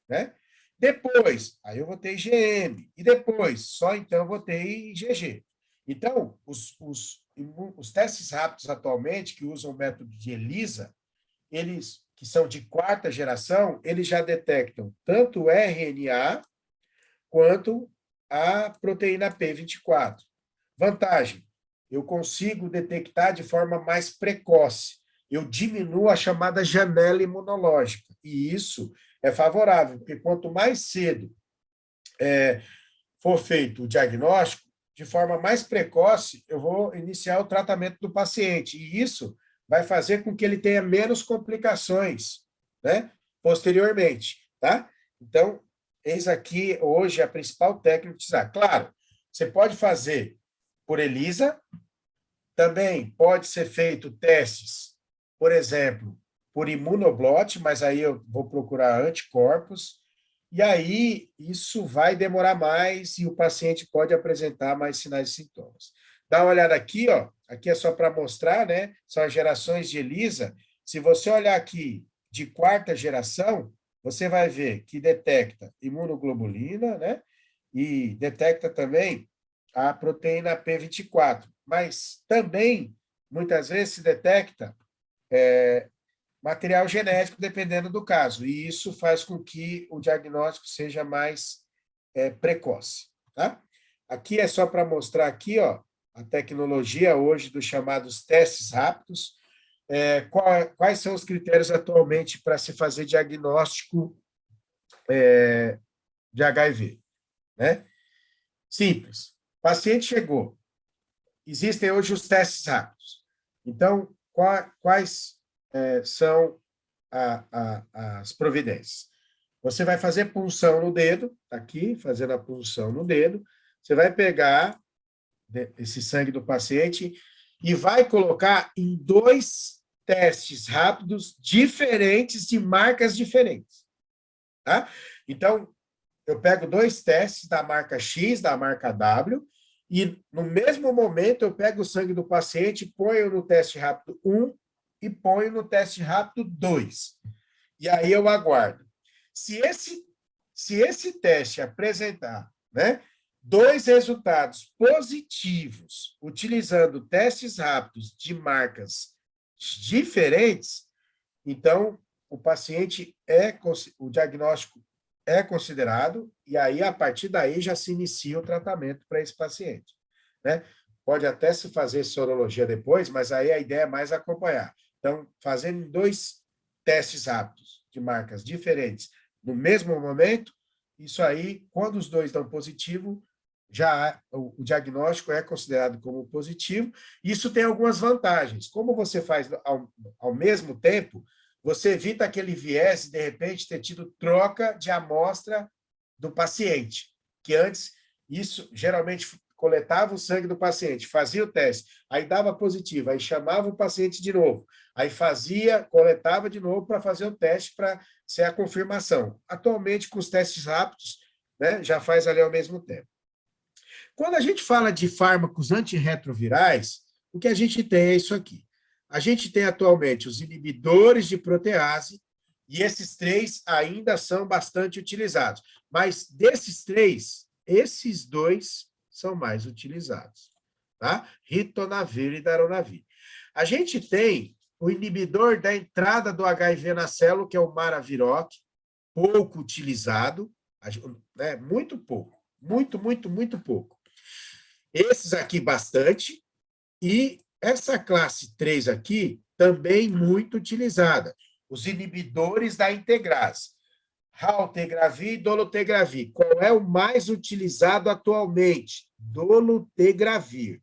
né? Depois, aí eu vou ter IgM. E depois, só então eu vou ter IgG. Então, os testes rápidos atualmente, que usam o método de ELISA, eles, que são de quarta geração, eles já detectam tanto o RNA quanto a proteína P24. Vantagem: eu consigo detectar de forma mais precoce. Eu diminuo a chamada janela imunológica. E isso é favorável, porque quanto mais cedo for feito o diagnóstico, de forma mais precoce, eu vou iniciar o tratamento do paciente. E isso vai fazer com que ele tenha menos complicações, né, posteriormente. Tá? Então, eis aqui, hoje, a principal técnica de utilizar. Claro, você pode fazer por ELISA, também pode ser feito testes, por exemplo, por imunoblot, mas aí eu vou procurar anticorpos, e aí isso vai demorar mais e o paciente pode apresentar mais sinais e sintomas. Dá uma olhada aqui, ó, aqui é só para mostrar, né? São as gerações de ELISA. Se você olhar aqui de quarta geração, você vai ver que detecta imunoglobulina, né? E detecta também a proteína P24, mas também muitas vezes se detecta material genético, dependendo do caso, e isso faz com que o diagnóstico seja mais precoce. Tá? Aqui é só para mostrar aqui, ó, a tecnologia hoje dos chamados testes rápidos. Quais são os critérios atualmente para se fazer diagnóstico de HIV? Né? Simples. O paciente chegou. Existem hoje os testes rápidos. Então, quais são as providências? Você vai fazer punção no dedo, aqui, fazendo a punção no dedo, você vai pegar esse sangue do paciente e vai colocar em 2 testes rápidos diferentes, de marcas diferentes. Tá? Então, eu pego 2 testes da marca X, da marca W, e no mesmo momento eu pego o sangue do paciente, ponho no teste rápido 1 e ponho no teste rápido 2. E aí eu aguardo. Se esse teste apresentar, né, 2 resultados positivos, utilizando testes rápidos de marcas diferentes, então o diagnóstico é considerado, e aí, a partir daí, já se inicia o tratamento para esse paciente. Né? Pode até se fazer sorologia depois, mas aí a ideia é mais acompanhar. Então, fazendo 2 testes rápidos de marcas diferentes no mesmo momento, isso aí, quando os 2 dão positivo, o diagnóstico é considerado como positivo. Isso tem algumas vantagens. Como você faz ao mesmo tempo, você evita aquele viés de repente, ter tido troca de amostra do paciente, que antes, isso geralmente coletava o sangue do paciente, fazia o teste, aí dava positivo, aí chamava o paciente de novo, aí coletava de novo para fazer o teste para ser a confirmação. Atualmente, com os testes rápidos, né, já faz ali ao mesmo tempo. Quando a gente fala de fármacos antirretrovirais, o que a gente tem é isso aqui. A gente tem atualmente os inibidores de protease, e esses 3 ainda são bastante utilizados. Mas desses 3, esses 2 são mais utilizados. Tá? Ritonavir e darunavir. A gente tem o inibidor da entrada do HIV na célula, que é o Maraviroc, pouco utilizado, né? Muito pouco. Muito, muito, muito pouco. Esses aqui, bastante. E essa classe 3 aqui, também muito utilizada. Os inibidores da integrase. Raltegravir e dolutegravir. Qual é o mais utilizado atualmente? Dolutegravir.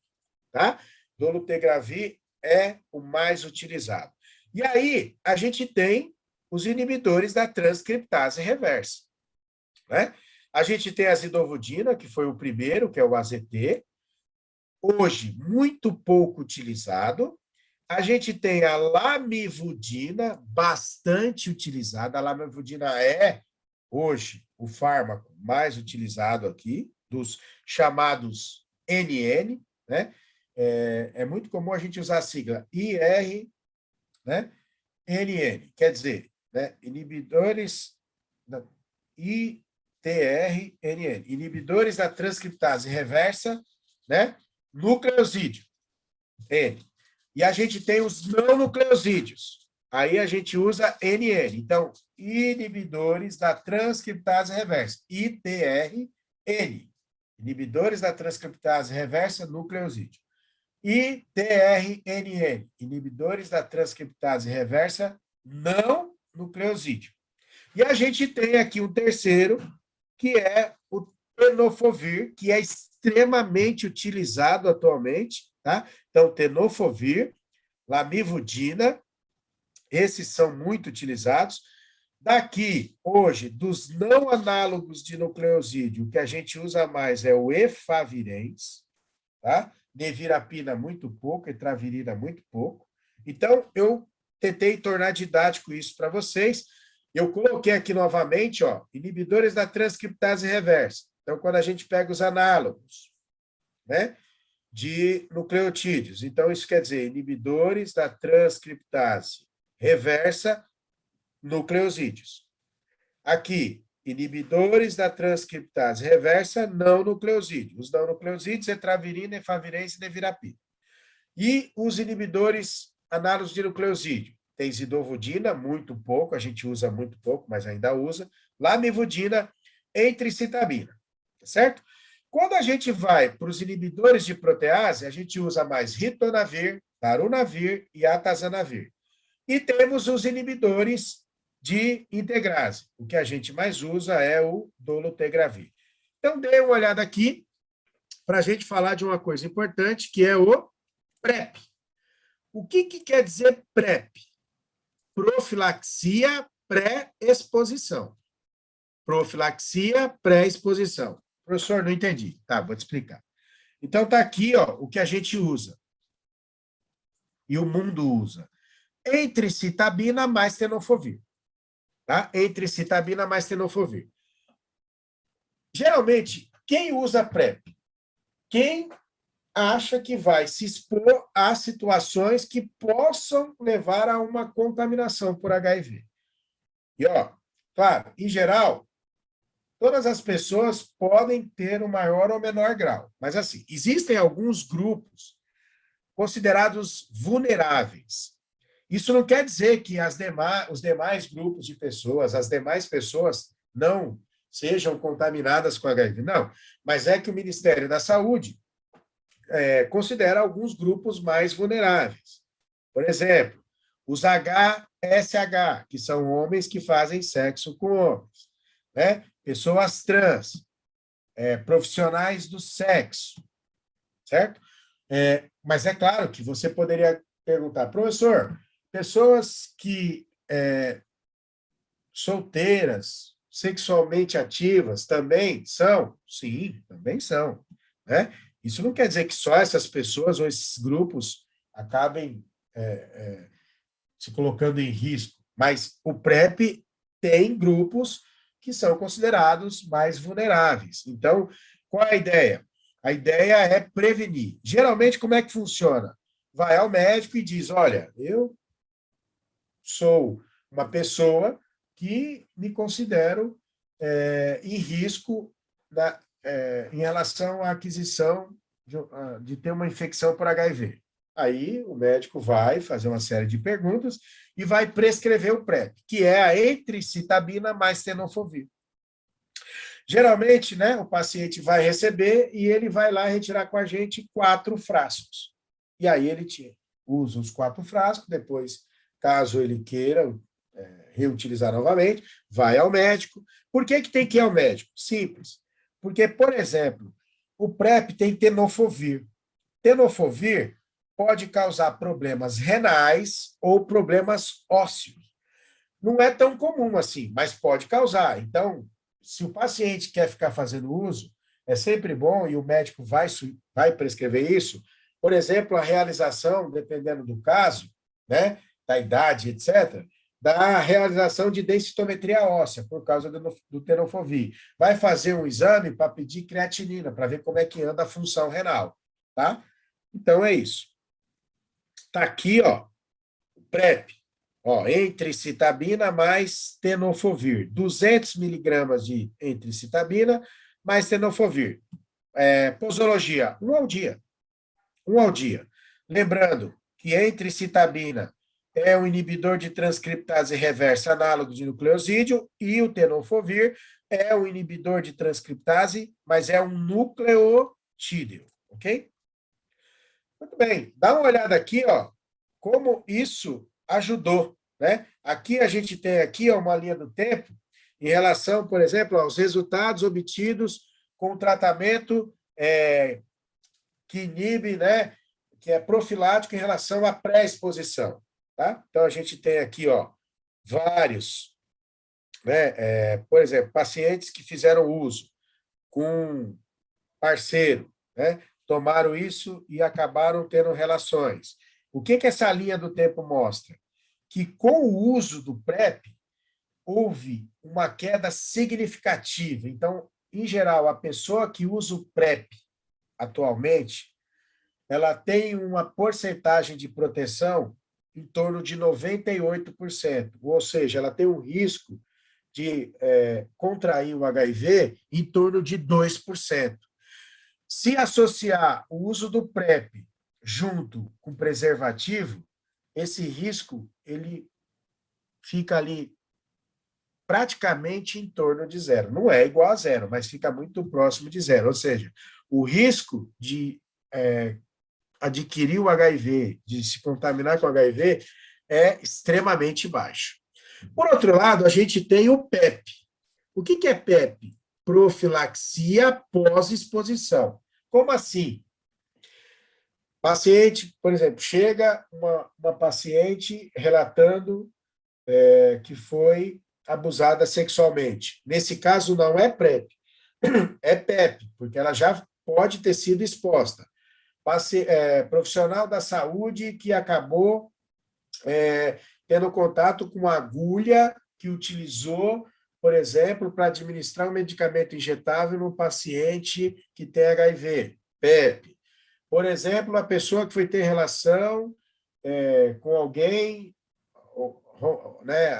Tá? Dolutegravir é o mais utilizado. E aí, a gente tem os inibidores da transcriptase reversa. Né? A gente tem a zidovudina, que foi o primeiro, que é o AZT, hoje muito pouco utilizado. A gente tem a lamivudina, bastante utilizada. A lamivudina é, hoje, o fármaco mais utilizado aqui, dos chamados NN, né? É muito comum a gente usar a sigla IR, né? NN, quer dizer, né? Inibidores da ITRNN, inibidores da transcriptase reversa, né? Nucleosídeo, N. E a gente tem os não nucleosídeos. Aí a gente usa NN. Então, inibidores da transcriptase reversa, ITRN. Inibidores da transcriptase reversa, nucleosídeo. ITRNN, inibidores da transcriptase reversa, não nucleosídeo. E a gente tem aqui um terceiro, que é o tenofovir, que é extremamente utilizado atualmente, tá? Então, tenofovir, lamivudina, esses são muito utilizados. Daqui, hoje, dos não análogos de nucleosídeo, o que a gente usa mais é o efavirenz, tá? Nevirapina muito pouco, etravirina muito pouco. Então, eu tentei tornar didático isso para vocês. Eu coloquei aqui novamente, ó, inibidores da transcriptase reversa. Então, quando a gente pega os análogos, né, de nucleotídeos, então isso quer dizer inibidores da transcriptase reversa, nucleosídeos. Aqui, inibidores da transcriptase reversa, não nucleosídeo. Os não nucleosídeos, etravirina, efavirenz e nevirapina. E os inibidores análogos de nucleosídeo. Tem zidovudina, muito pouco, a gente usa muito pouco, mas ainda usa. Lamivudina, entricitabina, certo? Quando a gente vai para os inibidores de protease, a gente usa mais ritonavir, darunavir e atazanavir. E temos os inibidores de integrase. O que a gente mais usa é o dolutegravir. Então, dê uma olhada aqui para a gente falar de uma coisa importante, que é o PrEP. O que quer dizer PrEP? Profilaxia pré-exposição. Profilaxia pré-exposição. Professor, não entendi. Tá, vou te explicar. Então, está aqui ó, o que a gente usa. E o mundo usa. Entricitabina mais tenofovir. Tá? Entricitabina mais tenofovir. Geralmente, quem usa PrEP? Quem acha que vai se expor a situações que possam levar a uma contaminação por HIV. E, ó, claro, em geral, todas as pessoas podem ter um maior ou menor grau. Mas, assim, existem alguns grupos considerados vulneráveis. Isso não quer dizer que os demais grupos de pessoas, as demais pessoas não sejam contaminadas com HIV. Não, mas é que o Ministério da Saúde considera alguns grupos mais vulneráveis. Por exemplo, os HSH, que são homens que fazem sexo com homens, né? Pessoas trans, profissionais do sexo, certo? Mas é claro que você poderia perguntar, professor, pessoas que solteiras, sexualmente ativas, também são? Sim, também são, né? Isso não quer dizer que só essas pessoas ou esses grupos acabem se colocando em risco, mas o PrEP tem grupos que são considerados mais vulneráveis. Então, qual é a ideia? A ideia é prevenir. Geralmente, como é que funciona? Vai ao médico e diz, olha, eu sou uma pessoa que me considero em risco em relação à aquisição de ter uma infecção por HIV. Aí o médico vai fazer uma série de perguntas e vai prescrever o PrEP, que é a entricitabina mais tenofovir. Geralmente, né, o paciente vai receber e ele vai lá retirar com a gente 4 frascos. E aí ele usa os 4 frascos, depois, caso ele queira reutilizar novamente, vai ao médico. Por que tem que ir ao médico? Simples. Porque, por exemplo, o PrEP tem tenofovir. Tenofovir pode causar problemas renais ou problemas ósseos. Não é tão comum assim, mas pode causar. Então, se o paciente quer ficar fazendo uso, é sempre bom, e o médico vai prescrever isso, por exemplo, a realização, dependendo do caso, né, da idade, etc., da realização de densitometria óssea, por causa do tenofovir. Vai fazer um exame para pedir creatinina, para ver como é que anda a função renal. Tá? Então, é isso. Está aqui, ó, o PrEP. Ó, entricitabina mais tenofovir. 200 miligramas de entricitabina mais tenofovir. Posologia, 1 ao dia. 1 ao dia. Lembrando que entricitabina é um inibidor de transcriptase reversa análogo de nucleosídeo e o tenofovir é um inibidor de transcriptase, mas é um nucleotídeo, ok? Muito bem, dá uma olhada aqui, ó, como isso ajudou, né? Aqui a gente tem aqui ó, uma linha do tempo em relação, por exemplo, aos resultados obtidos com o tratamento que inibe, né, que é profilático em relação à pré-exposição, tá? Então a gente tem aqui, ó, vários, né? Por exemplo, pacientes que fizeram uso com parceiro, né? Tomaram isso e acabaram tendo relações. O que essa linha do tempo mostra? Que com o uso do PrEP, houve uma queda significativa. Então, em geral, a pessoa que usa o PrEP atualmente, ela tem uma porcentagem de proteção em torno de 98%, ou seja, ela tem um risco de contrair o HIV em torno de 2%. Se associar o uso do PrEP junto com preservativo, esse risco ele fica ali praticamente em torno de zero. Não é igual a zero, mas fica muito próximo de zero. Ou seja, o risco de adquirir o HIV, de se contaminar com HIV, é extremamente baixo. Por outro lado, a gente tem o PEP. O que é PEP? Profilaxia pós-exposição. Como assim? Paciente, por exemplo, chega uma paciente relatando que foi abusada sexualmente. Nesse caso, não é PrEP, é PEP, porque ela já pode ter sido exposta. Profissional da saúde que acabou tendo contato com uma agulha que utilizou, por exemplo, para administrar um medicamento injetável num paciente que tem HIV, PEP. Por exemplo, a pessoa que foi ter relação com alguém, né,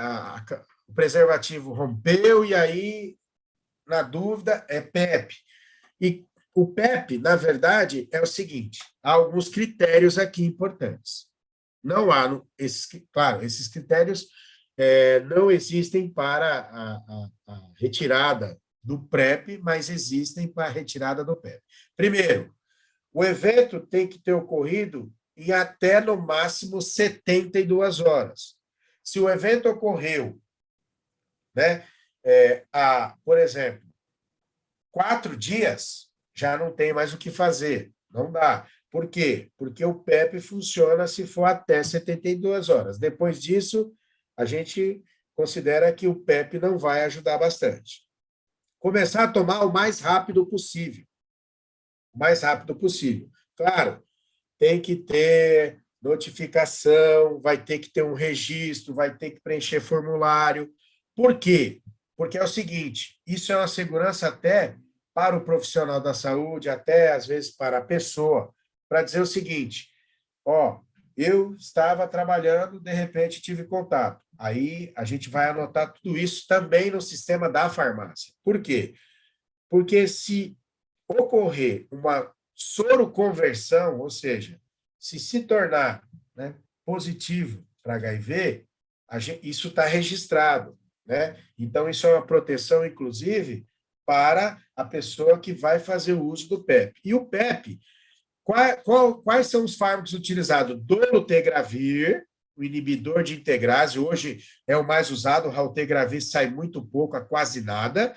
o preservativo rompeu e aí, na dúvida, é PEP. E o PEP, na verdade, é o seguinte, há alguns critérios aqui importantes. Não há, claro, esses critérios não existem para a retirada do PrEP, mas existem para a retirada do PEP. Primeiro, o evento tem que ter ocorrido em até, no máximo, 72 horas. Se o evento ocorreu, né, por exemplo, 4 dias, já não tem mais o que fazer, não dá. Por quê? Porque o PEP funciona se for até 72 horas. Depois disso, a gente considera que o PEP não vai ajudar bastante. Começar a tomar o mais rápido possível. O mais rápido possível. Claro, tem que ter notificação, vai ter que ter um registro, vai ter que preencher formulário. Por quê? Porque é o seguinte, isso é uma segurança até para o profissional da saúde, até às vezes para a pessoa, para dizer o seguinte, eu estava trabalhando, de repente tive contato. Aí a gente vai anotar tudo isso também no sistema da farmácia. Por quê? Porque se ocorrer uma soroconversão, ou seja, se tornar, né, positivo para HIV, isso está registrado, né? Então, isso é uma proteção, inclusive, para a pessoa que vai fazer o uso do PEP. E o PEP, quais são os fármacos utilizados? Dolutegravir, o inibidor de integrase, hoje é o mais usado, o raltegravir sai muito pouco, a quase nada,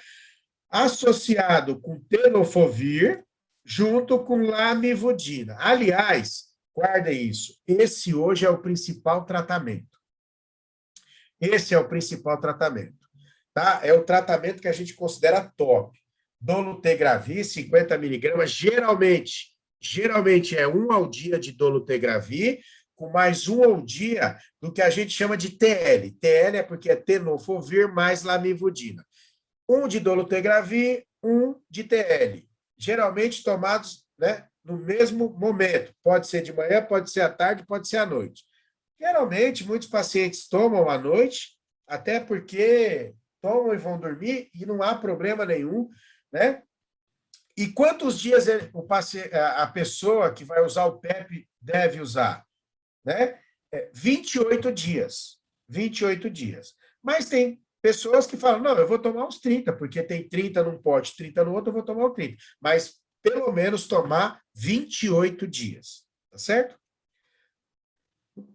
associado com tenofovir, junto com lamivudina. Aliás, guarda isso, esse hoje é o principal tratamento. Esse é o principal tratamento. Tá? É o tratamento que a gente considera top. Dolutegravir, 50 miligramas, geralmente é 1 ao dia de dolutegravir, com mais 1 ao dia do que a gente chama de TL. TL é porque é tenofovir mais lamivudina. 1 de dolutegravir, 1 de TL. Geralmente tomados, né, no mesmo momento. Pode ser de manhã, pode ser à tarde, pode ser à noite. Geralmente, muitos pacientes tomam à noite, até porque tomam e vão dormir e não há problema nenhum, né? E quantos dias a pessoa que vai usar o PEP deve usar? Né? 28 dias. 28 dias. Mas tem pessoas que falam, não, eu vou tomar uns 30, porque tem 30 num pote, 30 no outro, eu vou tomar o 30. Mas, pelo menos, tomar 28 dias. Tá certo?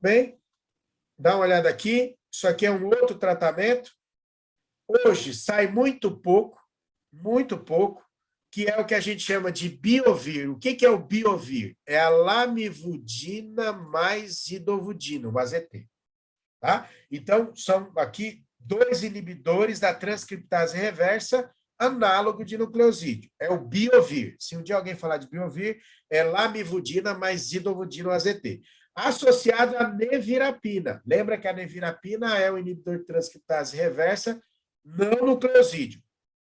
Bem, dá uma olhada aqui. Isso aqui é um outro tratamento. Hoje sai muito pouco, que é o que a gente chama de biovir. O que é o biovir? É a lamivudina mais zidovudina, o AZT. Tá? Então, são aqui 2 inibidores da transcriptase reversa, análogo de nucleosídeo. É o biovir. Se um dia alguém falar de biovir, é lamivudina mais zidovudina, o AZT. Associado à nevirapina. Lembra que a nevirapina é o inibidor de transcriptase reversa, não nucleosídeo.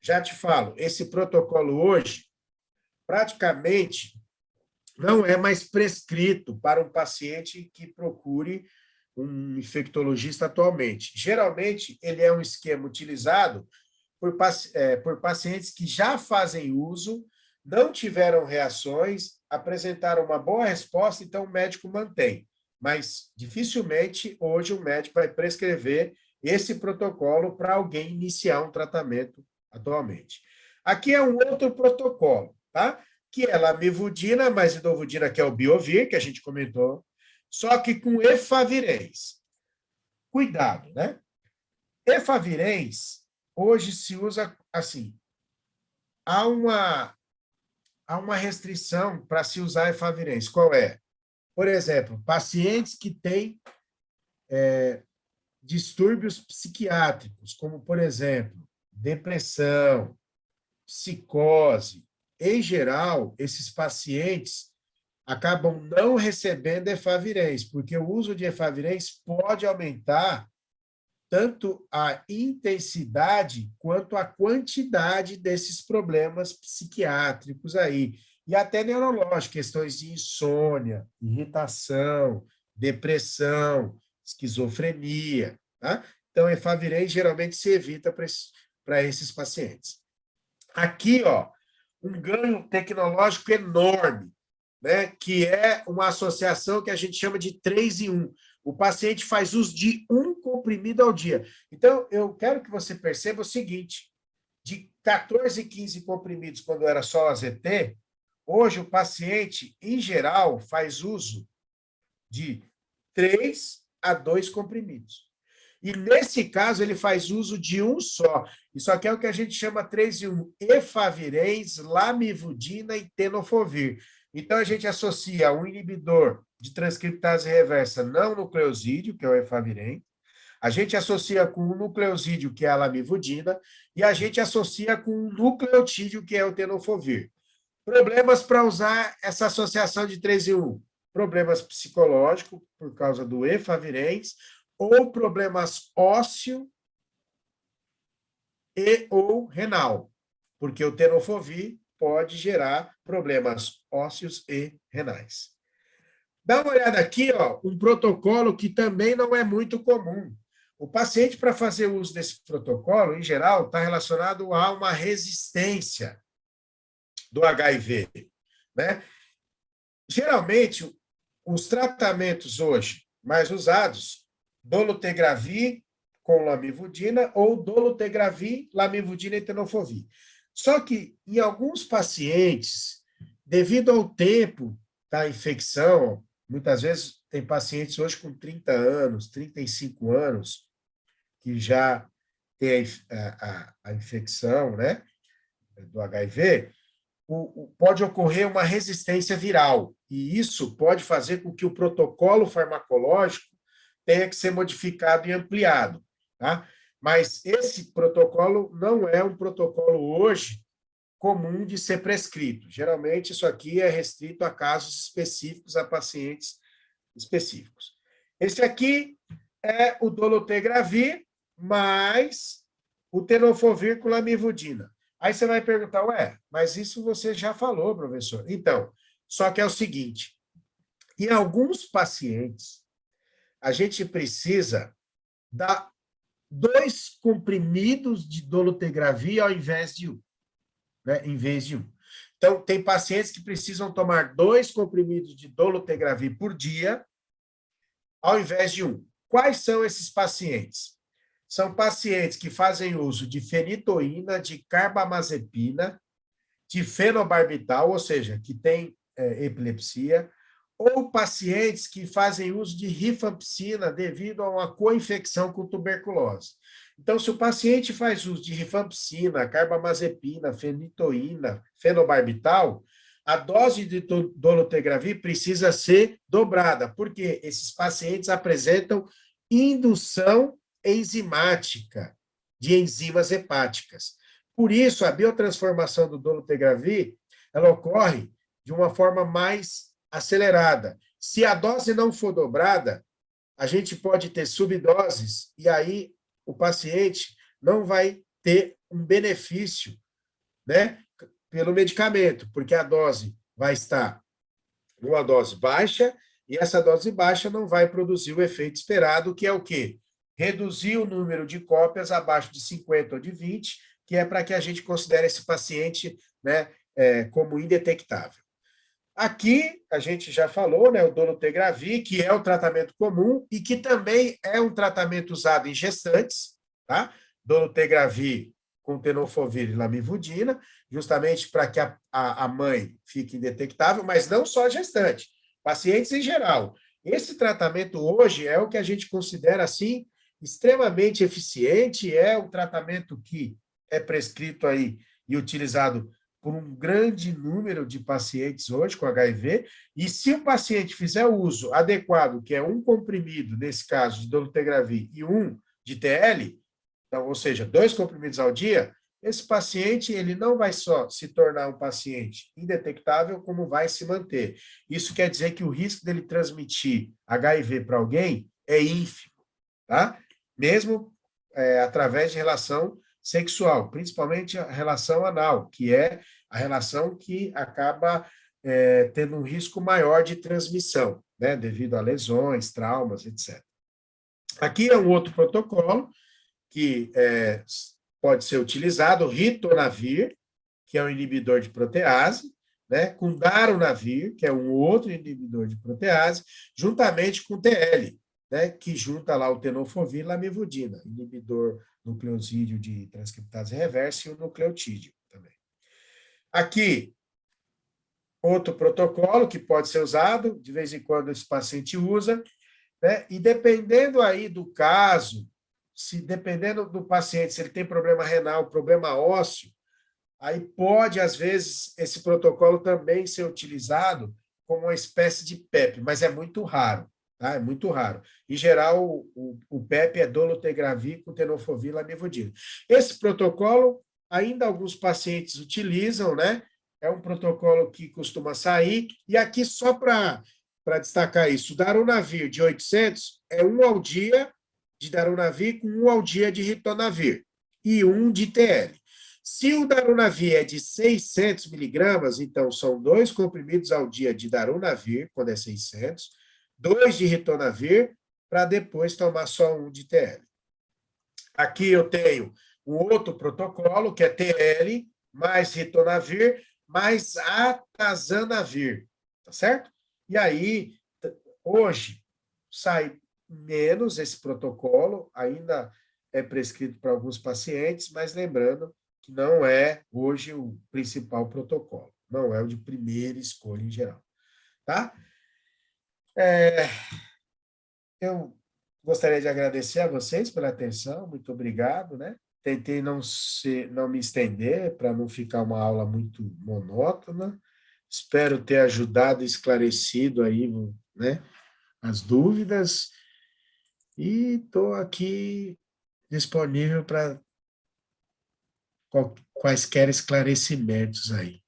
Já te falo, esse protocolo hoje, praticamente, não é mais prescrito para um paciente que procure um infectologista atualmente. Geralmente, ele é um esquema utilizado por pacientes que já fazem uso, não tiveram reações apresentaram uma boa resposta, então o médico mantém. Mas dificilmente hoje o médico vai prescrever esse protocolo para alguém iniciar um tratamento atualmente. Aqui é um outro protocolo, tá? Que é lamivudina, mais idovudina, que é o Biovir, que a gente comentou, só que com efavirenz. Cuidado, né? Efavirenz, hoje se usa assim, há uma restrição para se usar efavirenz. Qual é? Por exemplo, pacientes que têm distúrbios psiquiátricos, como, por exemplo, depressão, psicose. Em geral, esses pacientes acabam não recebendo efavirenz, porque o uso de efavirenz pode aumentar tanto a intensidade quanto a quantidade desses problemas psiquiátricos aí. E até neurológicos, questões de insônia, irritação, depressão, esquizofrenia. Tá? Então, efavirenz geralmente se evita para esses pacientes. Aqui, ó, um ganho tecnológico enorme, né, que é uma associação que a gente chama de 3 em 1. O paciente faz uso de um comprimido ao dia. Então, eu quero que você perceba o seguinte, de 14, 15 comprimidos, quando era só AZT, hoje o paciente, em geral, faz uso de 3 a 2 comprimidos. E, nesse caso, ele faz uso de um só. Isso aqui é o que a gente chama 3 em 1, efavirenz, lamivudina e tenofovir. Então, a gente associa um inibidor de transcriptase reversa não nucleosídeo, que é o efavirenz, a gente associa com um nucleosídeo, que é a lamivudina, e a gente associa com um nucleotídeo, que é o tenofovir. Problemas para usar essa associação de 3 em 1. Problemas psicológicos, por causa do efavirenz, ou problemas ósseo e ou renal, porque o tenofovir pode gerar problemas ósseos e renais. Dá uma olhada aqui, ó, um protocolo que também não é muito comum. O paciente, para fazer uso desse protocolo, em geral, está relacionado a uma resistência do HIV, né? Geralmente, os tratamentos hoje mais usados, dolutegravir com lamivudina ou dolutegravir, lamivudina e tenofovir. Só que, em alguns pacientes, devido ao tempo da infecção, muitas vezes tem pacientes hoje com 30 anos, 35 anos, que já tem a infecção, né, do HIV, pode ocorrer uma resistência viral, e isso pode fazer com que o protocolo farmacológico tenha que ser modificado e ampliado. Tá? Mas esse protocolo não é um protocolo hoje comum de ser prescrito. Geralmente, isso aqui é restrito a casos específicos, a pacientes específicos. Esse aqui é o dolutegravir mais o tenofovir com lamivudina. Aí você vai perguntar, ué, mas isso você já falou, professor. Então, só que é o seguinte, em alguns pacientes, a gente precisa dar 2 comprimidos de dolutegravir ao invés de 1, né? Em vez de 1. Então, tem pacientes que precisam tomar 2 comprimidos de dolutegravir por dia, ao invés de 1. Quais são esses pacientes? São pacientes que fazem uso de fenitoína, de carbamazepina, de fenobarbital, ou seja, que tem epilepsia, ou pacientes que fazem uso de rifampicina devido a uma co-infecção com tuberculose. Então, se o paciente faz uso de rifampicina, carbamazepina, fenitoína, fenobarbital, a dose de dolutegravir precisa ser dobrada, porque esses pacientes apresentam indução enzimática de enzimas hepáticas. Por isso, a biotransformação do dolutegravir, ela ocorre de uma forma mais acelerada. Se a dose não for dobrada, a gente pode ter subdoses e aí o paciente não vai ter um benefício, né, pelo medicamento, porque a dose vai estar numa dose baixa e essa dose baixa não vai produzir o efeito esperado, que é o quê? Reduzir o número de cópias abaixo de 50 ou de 20, que é para que a gente considere esse paciente, né, como indetectável. Aqui, a gente já falou, né, o dolutegravir, que é o tratamento comum e que também é um tratamento usado em gestantes, tá? Dolutegravir com tenofovir e lamivudina, justamente para que a mãe fique indetectável, mas não só a gestante, pacientes em geral. Esse tratamento hoje é o que a gente considera, assim, extremamente eficiente, é o tratamento que é prescrito aí e utilizado por um grande número de pacientes hoje com HIV, e se o paciente fizer o uso adequado, que é um comprimido, nesse caso, de dolutegravir, e um de TL, então, ou seja, 2 comprimidos ao dia, esse paciente ele não vai só se tornar um paciente indetectável, como vai se manter. Isso quer dizer que o risco dele transmitir HIV para alguém é ínfimo, tá? Mesmo através de relação sexual, principalmente a relação anal, que é a relação que acaba tendo um risco maior de transmissão, né, devido a lesões, traumas, etc. Aqui é um outro protocolo que pode ser utilizado, o ritonavir, que é um inibidor de protease, né, com darunavir, que é um outro inibidor de protease, juntamente com TL, né, que junta lá o tenofovir e lamivudina, inibidor nucleosídeo de transcriptase reversa e o nucleotídeo também. Aqui, outro protocolo que pode ser usado, de vez em quando esse paciente usa, né, e dependendo aí do caso, se dependendo do paciente, se ele tem problema renal, problema ósseo, aí pode, às vezes, esse protocolo também ser utilizado como uma espécie de PEP, mas é muito raro, tá? É muito raro. Em geral, o PEP é dolutegravir com tenofovir e lamivudina. Esse protocolo, ainda alguns pacientes utilizam, né? É um protocolo que costuma sair, e aqui só para destacar isso, o darunavir de 800 é 1 ao dia de darunavir com 1 ao dia de ritonavir e 1 de TL. Se o darunavir é de 600 miligramas, então são 2 comprimidos ao dia de darunavir, quando é 600, 2 de ritonavir, para depois tomar só 1 de TL. Aqui eu tenho um outro protocolo, que é TL, mais ritonavir, mais atazanavir, tá certo? E aí, hoje, sai menos esse protocolo, ainda é prescrito para alguns pacientes, mas lembrando que não é hoje o principal protocolo, não é o de primeira escolha em geral, tá? Eu gostaria de agradecer a vocês pela atenção, muito obrigado, né? Tentei não me estender para não ficar uma aula muito monótona. Espero ter ajudado e esclarecido aí, né, as dúvidas, e estou aqui disponível para quaisquer esclarecimentos aí.